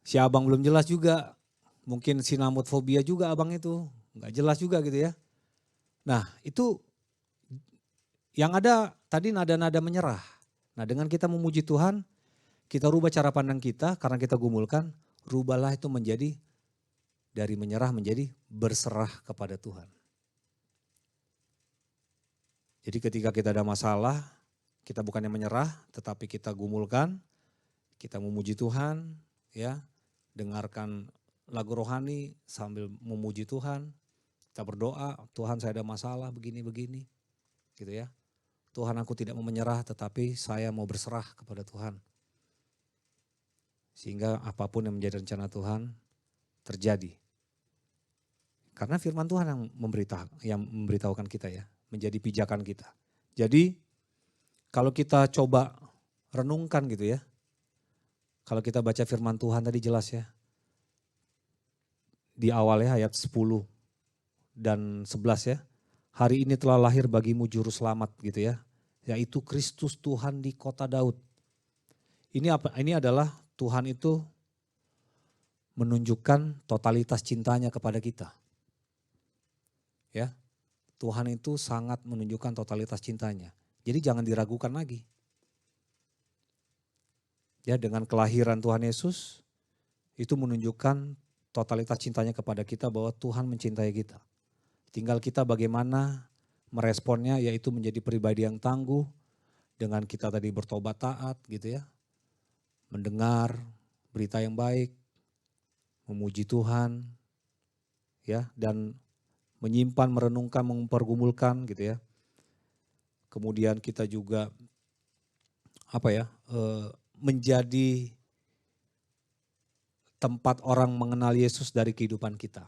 si abang belum jelas juga, mungkin sinamotfobia juga abang itu, nggak jelas juga gitu ya. Nah itu yang ada tadi nada-nada menyerah. Nah dengan kita memuji Tuhan, kita rubah cara pandang kita karena kita gumulkan, rubahlah itu menjadi dari menyerah menjadi berserah kepada Tuhan. Jadi ketika kita ada masalah, kita bukannya menyerah tetapi kita gumulkan, kita memuji Tuhan, ya, dengarkan lagu rohani sambil memuji Tuhan, kita berdoa, Tuhan saya ada masalah begini-begini, gitu ya. Tuhan aku tidak mau menyerah tetapi saya mau berserah kepada Tuhan. Sehingga apapun yang menjadi rencana Tuhan terjadi. Karena firman Tuhan yang memberitahukan kita ya, menjadi pijakan kita. Jadi kalau kita coba renungkan gitu ya, kalau kita baca firman Tuhan tadi jelas ya, di awalnya ayat 10 dan 11 ya, hari ini telah lahir bagimu juru selamat gitu ya, yaitu Kristus Tuhan di kota Daud. Ini apa? Ini adalah Tuhan itu menunjukkan totalitas cintanya kepada kita. Ya, Tuhan itu sangat menunjukkan totalitas cintanya. Jadi jangan diragukan lagi. Ya, dengan kelahiran Tuhan Yesus itu menunjukkan totalitas cintanya kepada kita, bahwa Tuhan mencintai kita. Tinggal kita bagaimana meresponnya, yaitu menjadi pribadi yang tangguh dengan kita tadi bertobat taat gitu ya. Mendengar berita yang baik, memuji Tuhan ya, dan menyimpan, merenungkan, mempergumulkan gitu ya. Kemudian kita juga menjadi tempat orang mengenal Yesus dari kehidupan kita.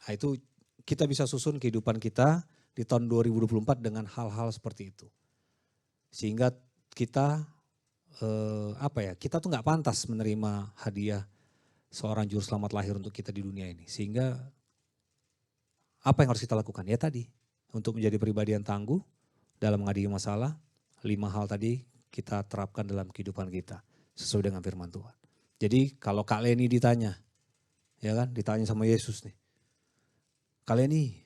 Nah, itu kita bisa susun kehidupan kita di tahun 2024 dengan hal-hal seperti itu. Sehingga kita kita tuh nggak pantas menerima hadiah seorang juru selamat lahir untuk kita di dunia ini. Sehingga apa yang harus kita lakukan? Ya tadi, untuk menjadi pribadi yang tangguh dalam menghadapi masalah, 5 hal tadi kita terapkan dalam kehidupan kita sesuai dengan firman Tuhan. Jadi kalau Kak Leni ditanya, ya kan, ditanya sama Yesus nih, Kak Leni,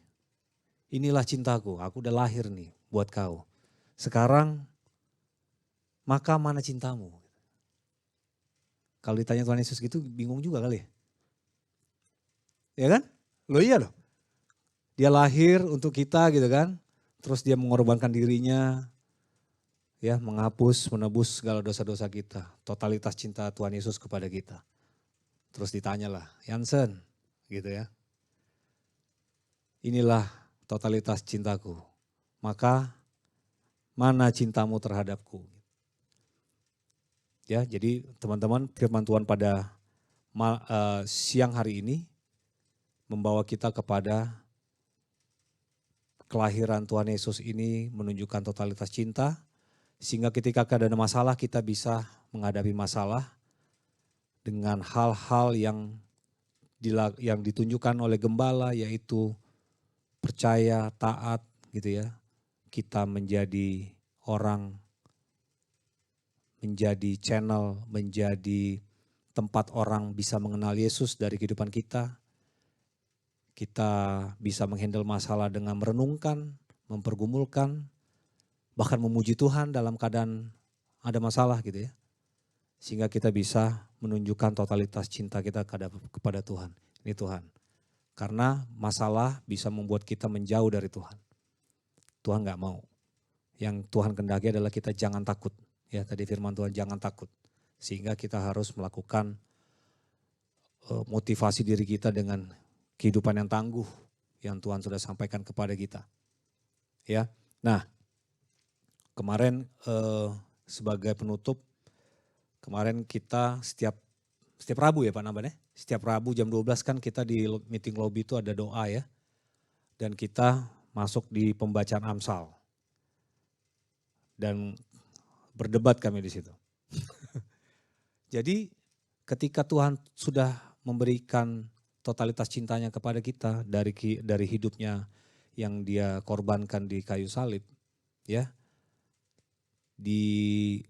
inilah cintaku, aku udah lahir nih buat kau. Sekarang maka mana cintamu? Kalau ditanya Tuhan Yesus gitu bingung juga kali ya. Ya kan? Loh iya loh. Dia lahir untuk kita gitu kan. Terus dia mengorbankan dirinya. Ya, menghapus, menebus segala dosa-dosa kita. Totalitas cinta Tuhan Yesus kepada kita. Terus ditanyalah, Jansen gitu ya. Inilah totalitas cintaku. Maka mana cintamu terhadapku? Ya, jadi teman-teman, firman Tuhan pada siang hari ini membawa kita kepada kelahiran Tuhan Yesus ini menunjukkan totalitas cinta, sehingga ketika ada masalah kita bisa menghadapi masalah dengan hal-hal yang ditunjukkan oleh gembala, yaitu percaya, taat gitu ya. Kita menjadi orang, menjadi channel, menjadi tempat orang bisa mengenal Yesus dari kehidupan kita. Kita bisa menghandle masalah dengan merenungkan, mempergumulkan, bahkan memuji Tuhan dalam keadaan ada masalah gitu ya. Sehingga kita bisa menunjukkan totalitas cinta kita kepada Tuhan. Ini Tuhan. Karena masalah bisa membuat kita menjauh dari Tuhan. Tuhan gak mau. Yang Tuhan kehendaki adalah kita jangan takut. Ya, tadi firman Tuhan jangan takut. Sehingga kita harus melakukan motivasi diri kita dengan kehidupan yang tangguh yang Tuhan sudah sampaikan kepada kita. Ya. Nah, kemarin sebagai penutup, kemarin kita setiap Rabu ya Pak Naban ya. Setiap Rabu jam 12 kan kita di meeting lobby itu ada doa ya. Dan kita masuk di pembacaan Amsal. Dan berdebat kami di situ. Jadi ketika Tuhan sudah memberikan totalitas cintanya kepada kita dari hidupnya yang dia korbankan di kayu salib, ya. Di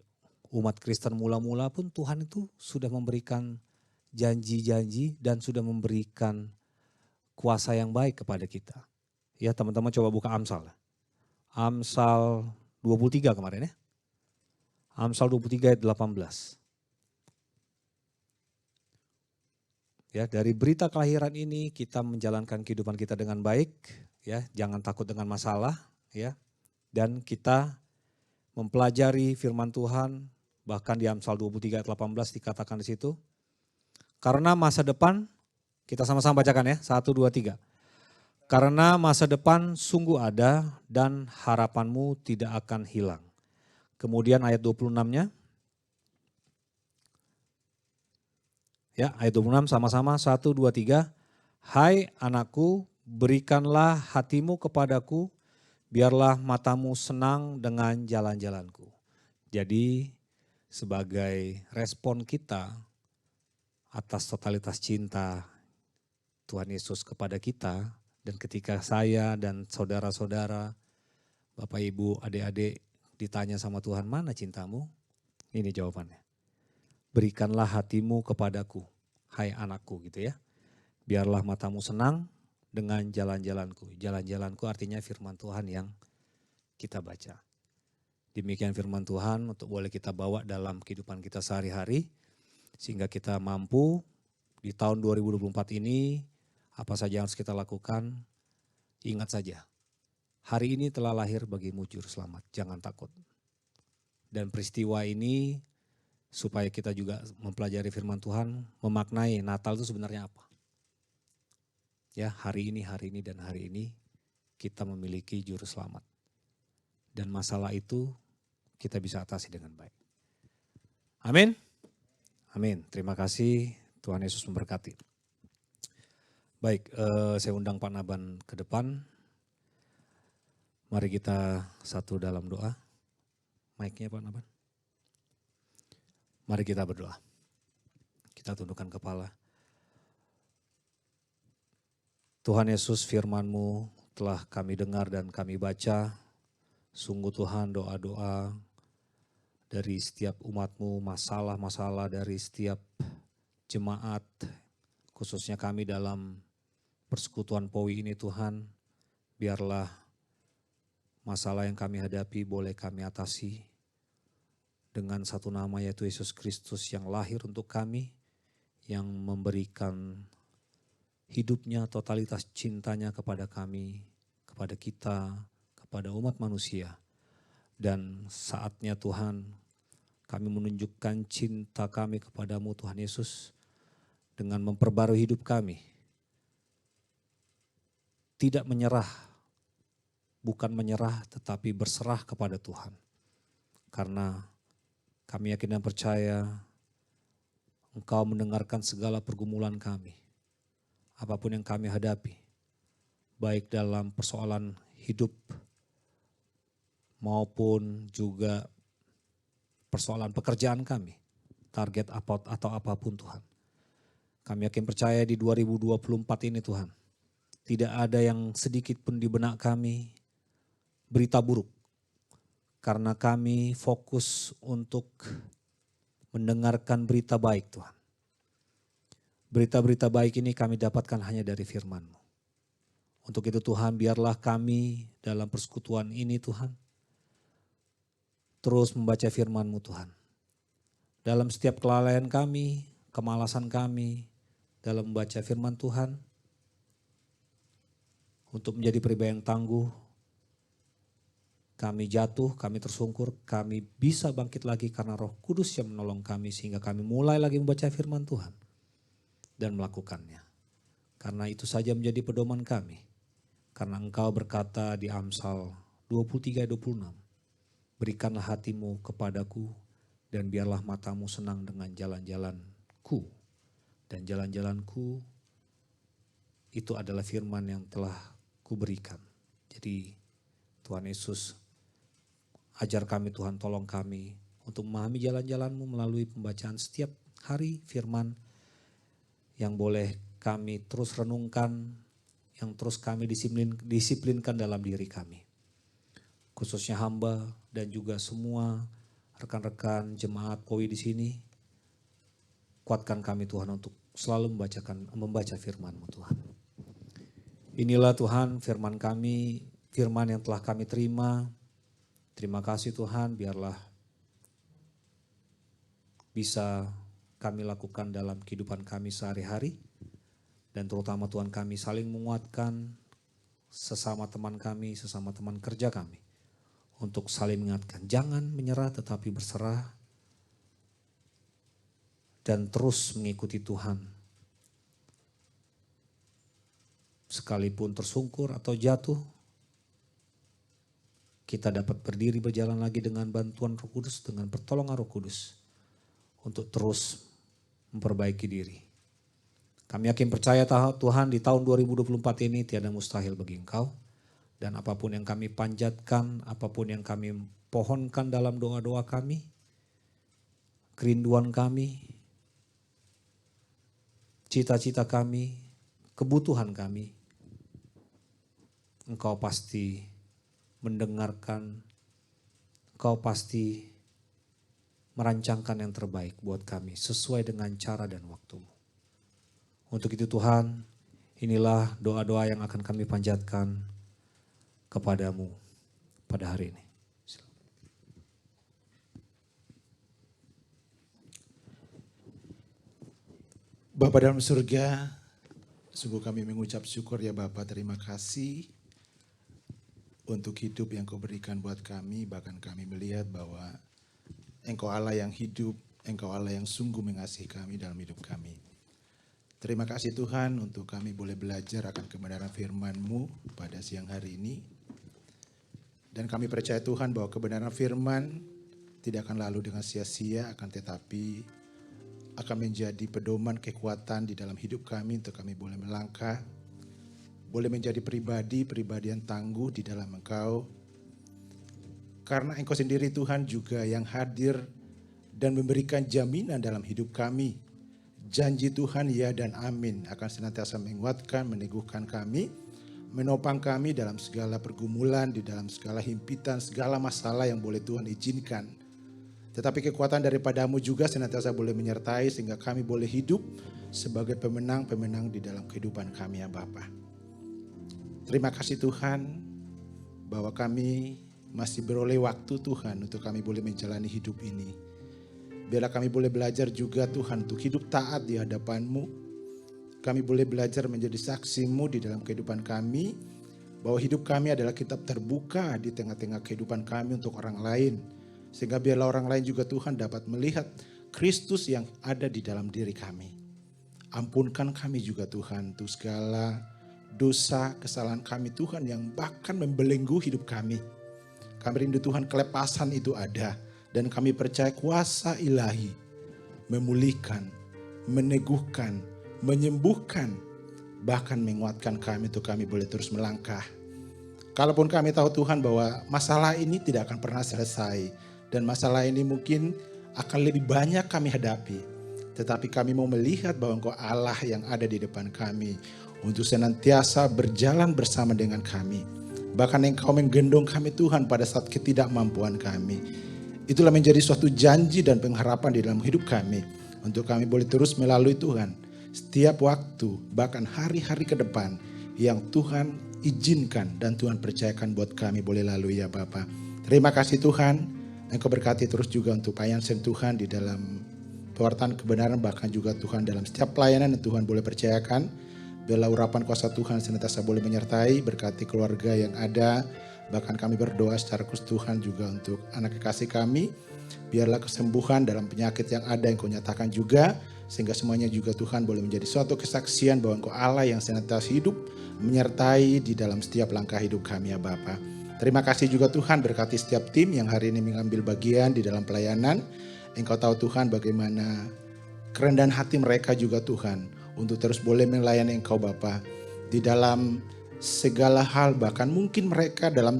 umat Kristen mula-mula pun Tuhan itu sudah memberikan janji-janji dan sudah memberikan kuasa yang baik kepada kita. Ya, teman-teman coba buka Amsal. Amsal 23 kemarin ya. Amsal 23 ayat 18. Ya, dari berita kelahiran ini kita menjalankan kehidupan kita dengan baik, ya, jangan takut dengan masalah, ya. Dan kita mempelajari firman Tuhan, bahkan di Amsal 23 ayat 18 dikatakan di situ. Karena masa depan, kita sama-sama bacakan ya, 1, 2, 3. Karena masa depan sungguh ada dan harapanmu tidak akan hilang. Kemudian ayat 26-nya. Ya, ayat 26 sama-sama 1, 2, 3. Hai anakku, berikanlah hatimu kepadaku, biarlah matamu senang dengan jalan-jalanku. Jadi sebagai respon kita atas totalitas cinta Tuhan Yesus kepada kita, dan ketika saya dan saudara-saudara, Bapak Ibu, adik-adik ditanya sama Tuhan, mana cintamu? Ini jawabannya. Berikanlah hatimu kepadaku, hai anakku, gitu ya. Biarlah matamu senang dengan jalan-jalanku. Jalan-jalanku artinya firman Tuhan yang kita baca. Demikian firman Tuhan untuk boleh kita bawa dalam kehidupan kita sehari-hari, sehingga kita mampu di tahun 2024 ini, apa saja yang harus kita lakukan, ingat saja, hari ini telah lahir bagimu juru selamat, jangan takut. Dan peristiwa ini supaya kita juga mempelajari firman Tuhan, memaknai Natal itu sebenarnya apa. Ya, hari ini, dan hari ini kita memiliki juru selamat. Dan masalah itu kita bisa atasi dengan baik. Amin. Amin. Terima kasih, Tuhan Yesus memberkati. Baik, saya undang Pak Naban ke depan. Mari kita satu dalam doa. Mic-nya Pak Naban. Mari kita berdoa. Kita tundukkan kepala. Tuhan Yesus, firman-Mu telah kami dengar dan kami baca. Sungguh Tuhan, doa-doa dari setiap umat-Mu, masalah-masalah dari setiap jemaat, khususnya kami dalam persekutuan POWI ini Tuhan, biarlah masalah yang kami hadapi boleh kami atasi dengan satu nama, yaitu Yesus Kristus yang lahir untuk kami, yang memberikan hidupnya, totalitas cintanya kepada kami, kepada kita, kepada umat manusia. Dan saatnya Tuhan, kami menunjukkan cinta kami kepadamu Tuhan Yesus dengan memperbarui hidup kami. Tidak menyerah, bukan menyerah tetapi berserah kepada Tuhan. Karena kami yakin dan percaya Engkau mendengarkan segala pergumulan kami. Apapun yang kami hadapi, baik dalam persoalan hidup maupun juga persoalan pekerjaan kami, target apa atau apapun Tuhan. Kami yakin percaya di 2024 ini Tuhan, tidak ada yang sedikit pun di benak kami berita buruk. Karena kami fokus untuk mendengarkan berita baik Tuhan. Berita-berita baik ini kami dapatkan hanya dari firman-Mu. Untuk itu Tuhan, biarlah kami dalam persekutuan ini Tuhan, terus membaca firman-Mu Tuhan. Dalam setiap kelalaian kami, kemalasan kami, dalam membaca firman Tuhan, untuk menjadi pribadi yang tangguh, kami jatuh, kami tersungkur, kami bisa bangkit lagi karena Roh Kudus yang menolong kami sehingga kami mulai lagi membaca firman Tuhan dan melakukannya. Karena itu saja menjadi pedoman kami. Karena Engkau berkata di Amsal 23:26, berikanlah hatimu kepadaku dan biarlah matamu senang dengan jalan-jalanku. Dan jalan-jalanku itu adalah firman yang telah kuberikan. Jadi Tuhan Yesus, ajar kami Tuhan, tolong kami untuk memahami jalan-jalan-Mu melalui pembacaan setiap hari firman yang boleh kami terus renungkan, yang terus kami disiplinkan dalam diri kami. Khususnya hamba dan juga semua rekan-rekan jemaat POWI di sini, kuatkan kami Tuhan untuk selalu membaca firman-Mu Tuhan. Inilah Tuhan firman kami, firman yang telah kami terima. Terima kasih Tuhan, biarlah bisa kami lakukan dalam kehidupan kami sehari-hari. Dan terutama Tuhan, kami saling menguatkan sesama teman kami, sesama teman kerja kami. Untuk saling mengingatkan, jangan menyerah tetapi berserah. Dan terus mengikuti Tuhan. Sekalipun tersungkur atau jatuh, kita dapat berdiri berjalan lagi dengan bantuan Roh Kudus, dengan pertolongan Roh Kudus. Untuk terus memperbaiki diri. Kami yakin percaya Tuhan di tahun 2024 ini tiada mustahil bagi Engkau. Dan apapun yang kami panjatkan, apapun yang kami pohonkan dalam doa-doa kami, kerinduan kami, cita-cita kami, kebutuhan kami, Engkau pasti mendengarkan, Engkau pasti merancangkan yang terbaik buat kami sesuai dengan cara dan waktu-Mu. Untuk itu Tuhan, inilah doa-doa yang akan kami panjatkan kepadamu pada hari ini. Bapa dalam surga, sungguh kami mengucap syukur ya Bapa, terima kasih untuk hidup yang Kau berikan buat kami. Bahkan kami melihat bahwa Engkau Allah yang hidup, Engkau Allah yang sungguh mengasihi kami dalam hidup kami. Terima kasih Tuhan untuk kami boleh belajar akan kebenaran firman-Mu pada siang hari ini. Dan kami percaya Tuhan bahwa kebenaran firman tidak akan lalu dengan sia-sia, akan tetapi akan menjadi pedoman kekuatan di dalam hidup kami untuk kami boleh melangkah, boleh menjadi pribadi yang tangguh di dalam Engkau. Karena Engkau sendiri Tuhan juga yang hadir dan memberikan jaminan dalam hidup kami. Janji Tuhan ya dan amin akan senantiasa menguatkan, meneguhkan kami, menopang kami dalam segala pergumulan, di dalam segala himpitan, segala masalah yang boleh Tuhan izinkan. Tetapi kekuatan daripada-Mu juga senantiasa boleh menyertai sehingga kami boleh hidup sebagai pemenang-pemenang di dalam kehidupan kami ya Bapa. Terima kasih Tuhan bahwa kami masih beroleh waktu Tuhan untuk kami boleh menjalani hidup ini. Biarlah kami boleh belajar juga Tuhan untuk hidup taat di hadapan-Mu. Kami boleh belajar menjadi saksi-Mu di dalam kehidupan kami. Bahwa hidup kami adalah kitab terbuka di tengah-tengah kehidupan kami untuk orang lain. Sehingga biarlah orang lain juga Tuhan dapat melihat Kristus yang ada di dalam diri kami. Ampunkan kami juga Tuhan untuk segala dosa, kesalahan kami Tuhan yang bahkan membelenggu hidup kami. Kami rindu Tuhan kelepasan itu ada. Dan kami percaya kuasa ilahi memulihkan, meneguhkan, menyembuhkan, bahkan menguatkan kami untuk kami boleh terus melangkah. Kalaupun kami tahu Tuhan bahwa masalah ini tidak akan pernah selesai. Dan masalah ini mungkin akan lebih banyak kami hadapi. Tetapi kami mau melihat bahwa Engkau Allah yang ada di depan kami. Untuk senantiasa berjalan bersama dengan kami. Bahkan Engkau menggendong kami Tuhan pada saat ketidakmampuan kami. Itulah menjadi suatu janji dan pengharapan di dalam hidup kami. Untuk kami boleh terus melalui Tuhan. Setiap waktu, bahkan hari-hari ke depan yang Tuhan izinkan dan Tuhan percayakan buat kami boleh lalui ya Bapa. Terima kasih Tuhan. Engkau berkati terus juga untuk Pak Yansen Tuhan di dalam pewartaan kebenaran. Bahkan juga Tuhan dalam setiap pelayanan yang Tuhan boleh percayakan. Biarlah urapan kuasa Tuhan senantiasa boleh menyertai. Berkati keluarga yang ada. Bahkan kami berdoa secara khusus Tuhan juga untuk anak kekasih kami. Biarlah kesembuhan dalam penyakit yang ada yang Kau nyatakan juga. Sehingga semuanya juga Tuhan boleh menjadi suatu kesaksian bahwa Engkau Allah yang senantiasa hidup. Menyertai di dalam setiap langkah hidup kami ya Bapa. Terima kasih juga Tuhan berkati setiap tim yang hari ini mengambil bagian di dalam pelayanan. Engkau tahu Tuhan bagaimana kerendahan hati mereka juga Tuhan. Untuk terus boleh melayani Engkau Bapa. Di dalam segala hal, bahkan mungkin mereka dalam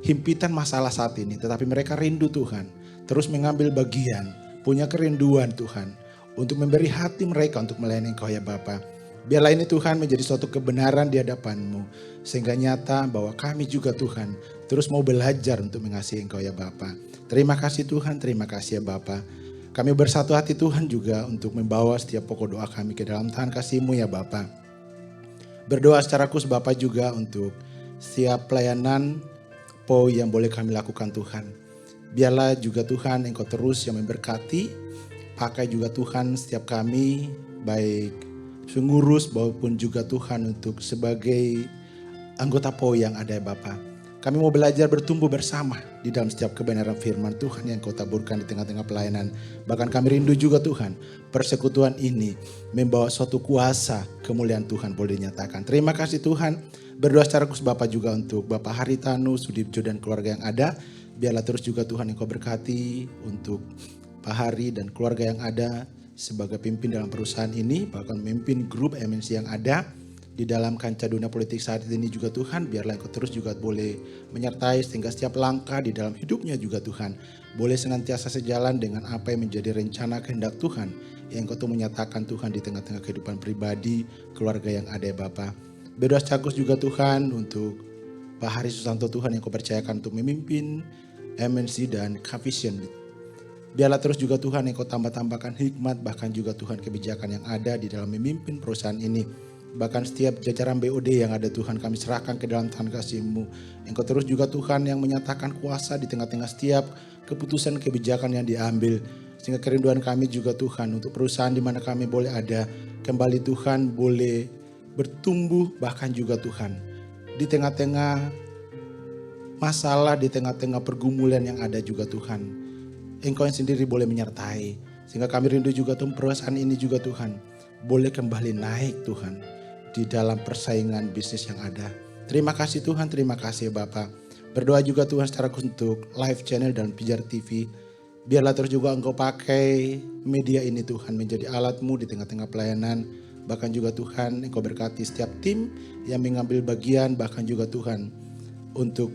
himpitan masalah saat ini, tetapi mereka rindu Tuhan, terus mengambil bagian, punya kerinduan Tuhan, untuk memberi hati mereka untuk melayani Engkau ya Bapa. Biarlah ini Tuhan menjadi suatu kebenaran di hadapan-Mu, sehingga nyata bahwa kami juga Tuhan, terus mau belajar untuk mengasihi Engkau ya Bapa. Terima kasih Tuhan, terima kasih ya Bapa. Kami bersatu hati Tuhan juga untuk membawa setiap pokok doa kami ke dalam tangan kasih-Mu ya Bapa. Berdoa secara khusus Bapak juga untuk setiap pelayanan PO yang boleh kami lakukan Tuhan. Biarlah juga Tuhan Engkau terus yang memberkati. Pakai juga Tuhan setiap kami baik pengurus maupun juga Tuhan untuk sebagai anggota PO yang ada ya Bapak. Kami mau belajar bertumbuh bersama di dalam setiap kebenaran firman Tuhan yang Kau taburkan di tengah-tengah pelayanan. Bahkan kami rindu juga Tuhan, persekutuan ini membawa suatu kuasa kemuliaan Tuhan boleh dinyatakan. Terima kasih Tuhan. Berdoa secara khusus Bapak juga untuk Bapak Haritanu, Sudibjo dan keluarga yang ada. Biarlah terus juga Tuhan Engkau berkati untuk Pak Hari dan keluarga yang ada. sebagai pimpin dalam perusahaan ini, bahkan memimpin grup MNC yang ada di dalam kancah dunia politik saat ini juga Tuhan. Biarlah Engkau terus juga boleh menyertai sehingga setiap langkah di dalam hidupnya juga Tuhan boleh senantiasa sejalan dengan apa yang menjadi rencana kehendak Tuhan yang Engkau tuh menyatakan Tuhan di tengah-tengah kehidupan pribadi, keluarga yang ada ya Bapa. Berdoa sekaligus juga Tuhan untuk Pak Hari Susanto Tuhan yang Kau percayakan untuk memimpin MNC dan Kavision. Biarlah terus juga Tuhan yang Kau tambah-tambahkan hikmat, bahkan juga Tuhan kebijakan yang ada di dalam memimpin perusahaan ini. Bahkan setiap jajaran BOD yang ada Tuhan kami serahkan ke dalam tangan kasih-Mu. Engkau terus juga Tuhan yang menyatakan kuasa di tengah-tengah setiap keputusan kebijakan yang diambil. Sehingga kerinduan kami juga Tuhan untuk perusahaan di mana kami boleh ada. Kembali Tuhan boleh bertumbuh, bahkan juga Tuhan di tengah-tengah masalah, di tengah-tengah pergumulan yang ada juga Tuhan. Engkau yang sendiri boleh menyertai. Sehingga kami rindu juga Tuhan perusahaan ini juga Tuhan boleh kembali naik Tuhan di dalam persaingan bisnis yang ada. Terima kasih Tuhan, terima kasih Bapak. Berdoa juga Tuhan secara khusus untuk live channel dan Pijar TV. Biarlah terus juga Engkau pakai media ini Tuhan menjadi alat-Mu di tengah-tengah pelayanan. Bahkan juga Tuhan Engkau berkati setiap tim yang mengambil bagian, bahkan juga Tuhan untuk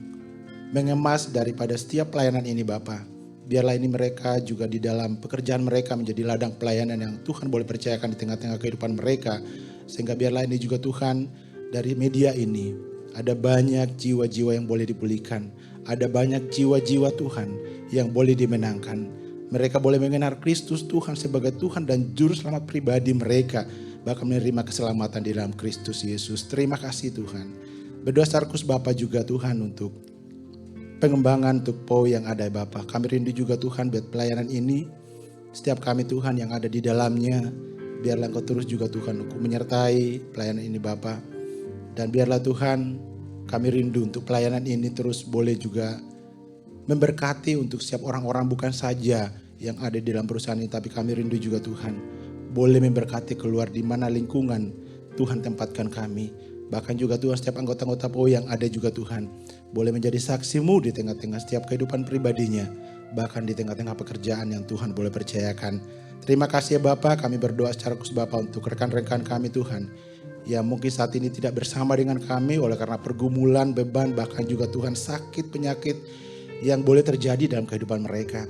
mengemas daripada setiap pelayanan ini Bapa. Biarlah ini mereka juga di dalam pekerjaan mereka menjadi ladang pelayanan yang Tuhan boleh percayakan di tengah-tengah kehidupan mereka. Sehingga biarlah ini juga Tuhan dari media ini ada banyak jiwa-jiwa yang boleh dipulihkan. Ada banyak jiwa-jiwa Tuhan yang boleh dimenangkan. Mereka boleh mengenal Kristus Tuhan sebagai Tuhan dan Juru Selamat pribadi mereka. Bahkan menerima keselamatan di dalam Kristus Yesus. Terima kasih Tuhan. Berdoa secara khusus Bapa juga Tuhan untuk pengembangan untuk PO yang ada Bapa. Kami rindu juga Tuhan buat pelayanan ini. Setiap kami Tuhan yang ada di dalamnya. Biarlah Engkau terus juga Tuhan untuk menyertai pelayanan ini Bapa. Dan biarlah Tuhan kami rindu untuk pelayanan ini terus boleh juga memberkati untuk setiap orang-orang bukan saja yang ada di dalam perusahaan ini. Tapi kami rindu juga Tuhan boleh memberkati keluar di mana lingkungan Tuhan tempatkan kami. Bahkan juga Tuhan setiap anggota-anggota PO yang ada juga Tuhan boleh menjadi saksi-Mu di tengah-tengah setiap kehidupan pribadinya. Bahkan di tengah-tengah pekerjaan yang Tuhan boleh percayakan. Terima kasih ya Bapak, kami berdoa secara khusus Bapak untuk rekan-rekan kami Tuhan. Yang mungkin saat ini tidak bersama dengan kami oleh karena pergumulan, beban, bahkan juga Tuhan sakit, penyakit yang boleh terjadi dalam kehidupan mereka.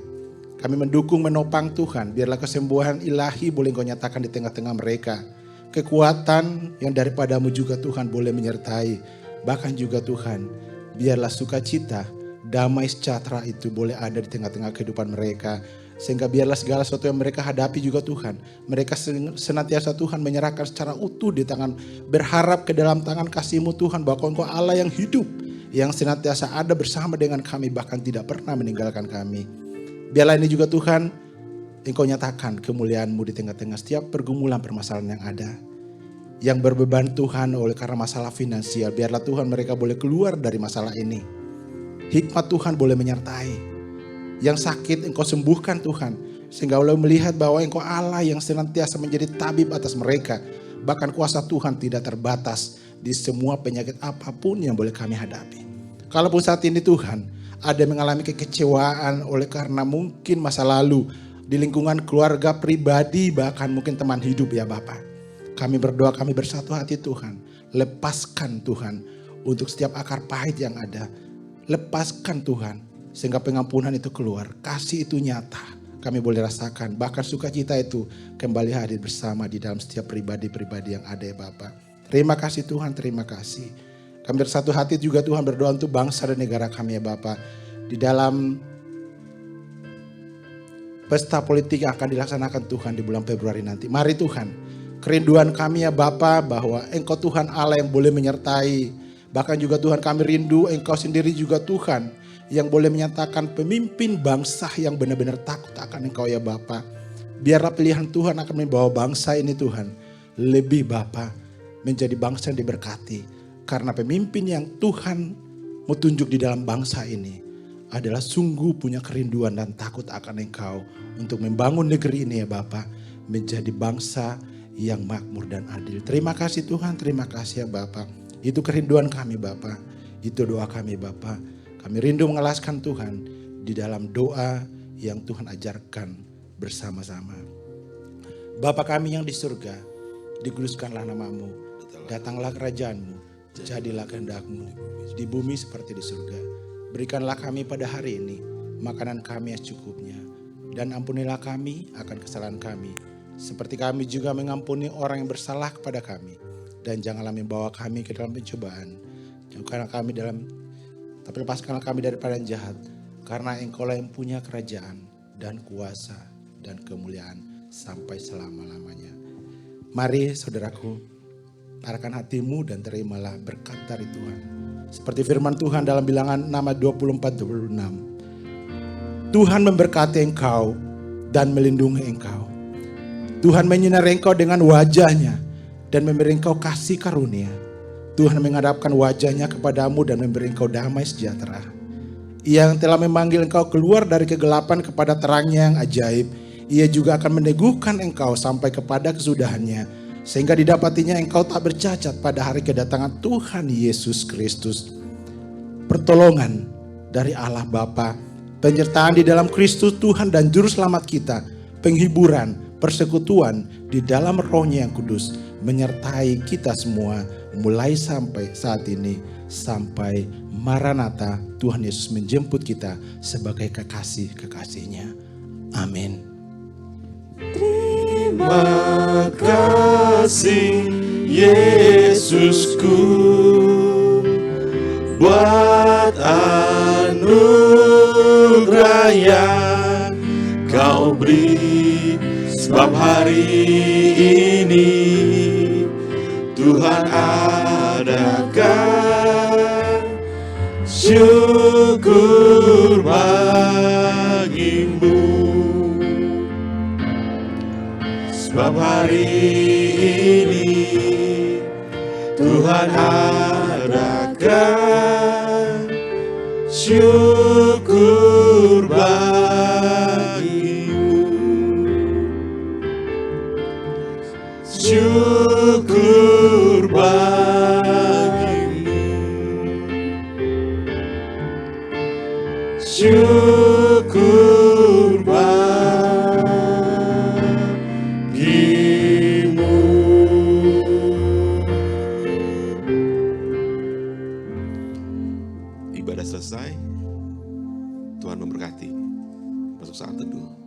Kami mendukung, menopang Tuhan. Biarlah kesembuhan ilahi boleh Engkau nyatakan di tengah-tengah mereka. Kekuatan yang daripada-Mu juga Tuhan boleh menyertai. Bahkan juga Tuhan, biarlah sukacita, damai sejahtera itu boleh ada di tengah-tengah kehidupan mereka. Sehingga biarlah segala sesuatu yang mereka hadapi juga Tuhan. Mereka senantiasa Tuhan menyerahkan secara utuh di tangan. Berharap ke dalam tangan kasih-Mu Tuhan bahwa Engkau Allah yang hidup. Yang senantiasa ada bersama dengan kami bahkan tidak pernah meninggalkan kami. Biarlah ini juga Tuhan, Engkau nyatakan kemuliaan-Mu di tengah-tengah setiap pergumulan permasalahan yang ada. Yang berbeban Tuhan oleh karena masalah finansial, biarlah Tuhan mereka boleh keluar dari masalah ini. Hikmat Tuhan boleh menyertai. Yang sakit Engkau sembuhkan Tuhan. Sehingga oleh melihat bahwa Engkau Allah yang senantiasa menjadi tabib atas mereka. Bahkan kuasa Tuhan tidak terbatas di semua penyakit apapun yang boleh kami hadapi. Kalaupun saat ini Tuhan ada mengalami kekecewaan oleh karena mungkin masa lalu di lingkungan keluarga pribadi bahkan mungkin teman hidup ya Bapak. Kami berdoa, kami bersatu hati Tuhan. Lepaskan Tuhan untuk setiap akar pahit yang ada. Lepaskan Tuhan sehingga pengampunan itu keluar. Kasih itu nyata. Kami boleh rasakan bahkan sukacita itu kembali hadir bersama di dalam setiap pribadi-pribadi yang ada ya Bapak. Terima kasih Tuhan, terima kasih. Kami bersatu hati juga Tuhan berdoa untuk bangsa dan negara kami ya Bapa. Di dalam pesta politik yang akan dilaksanakan Tuhan di bulan Februari nanti. Mari Tuhan, kerinduan kami ya Bapa bahwa Engkau Tuhan Allah yang boleh menyertai. Bahkan juga Tuhan kami rindu Engkau sendiri juga Tuhan yang boleh menyatakan pemimpin bangsa yang benar-benar takut akan Engkau ya Bapa. Biarlah pilihan Tuhan akan membawa bangsa ini Tuhan lebih Bapa menjadi bangsa yang diberkati. Karena pemimpin yang Tuhan mau tunjuk di dalam bangsa ini adalah sungguh punya kerinduan dan takut akan Engkau untuk membangun negeri ini ya Bapa menjadi bangsa yang makmur dan adil. Terima kasih Tuhan, terima kasih ya Bapa. Itu kerinduan kami Bapa, itu doa kami Bapa. Kami rindu mengelaskan Tuhan di dalam doa yang Tuhan ajarkan bersama-sama. Bapa kami yang di surga, dikuduskanlah namamu, datanglah kerajaanmu, jadilah kehendakmu di bumi seperti di surga. Berikanlah kami pada hari ini makanan kami yang secukupnya, dan ampunilah kami akan kesalahan kami, seperti kami juga mengampuni orang yang bersalah kepada kami. Dan janganlah membawa kami ke dalam pencobaan, jauhkanlah kami tapi lepaskanlah kami daripada yang jahat, karena Engkaulah yang punya kerajaan dan kuasa dan kemuliaan sampai selama-lamanya. Mari saudaraku, arahkan hatimu dan terimalah berkat dari Tuhan. Seperti firman Tuhan dalam Bilangan 6:24-26. Tuhan memberkati engkau dan melindungi engkau. Tuhan menyinari engkau dengan wajahnya dan memberi engkau kasih karunia. Tuhan menghadapkan wajahnya kepadamu dan memberi engkau damai sejahtera. Ia yang telah memanggil engkau keluar dari kegelapan kepada terangnya yang ajaib. Ia juga akan meneguhkan engkau sampai kepada kesudahannya, sehingga didapatinya engkau tak bercacat pada hari kedatangan Tuhan Yesus Kristus. Pertolongan dari Allah Bapa, penyertaan di dalam Kristus Tuhan dan Juru Selamat kita, penghiburan, persekutuan di dalam Roh-Nya yang kudus, menyertai kita semua mulai sampai saat ini, sampai Maranatha, Tuhan Yesus menjemput kita sebagai kekasih-kekasihnya. Amin. Terima kasih Yesusku buat anugerah yang kau beri, sebab hari ini Tuhan adakan syukur bagimu. Sebab hari ini Tuhan adakan syukur bagimu. Syukur bagimu. Syukur bagimu. Ibadah selesai. Tuhan memberkati. Masuk saat teduh.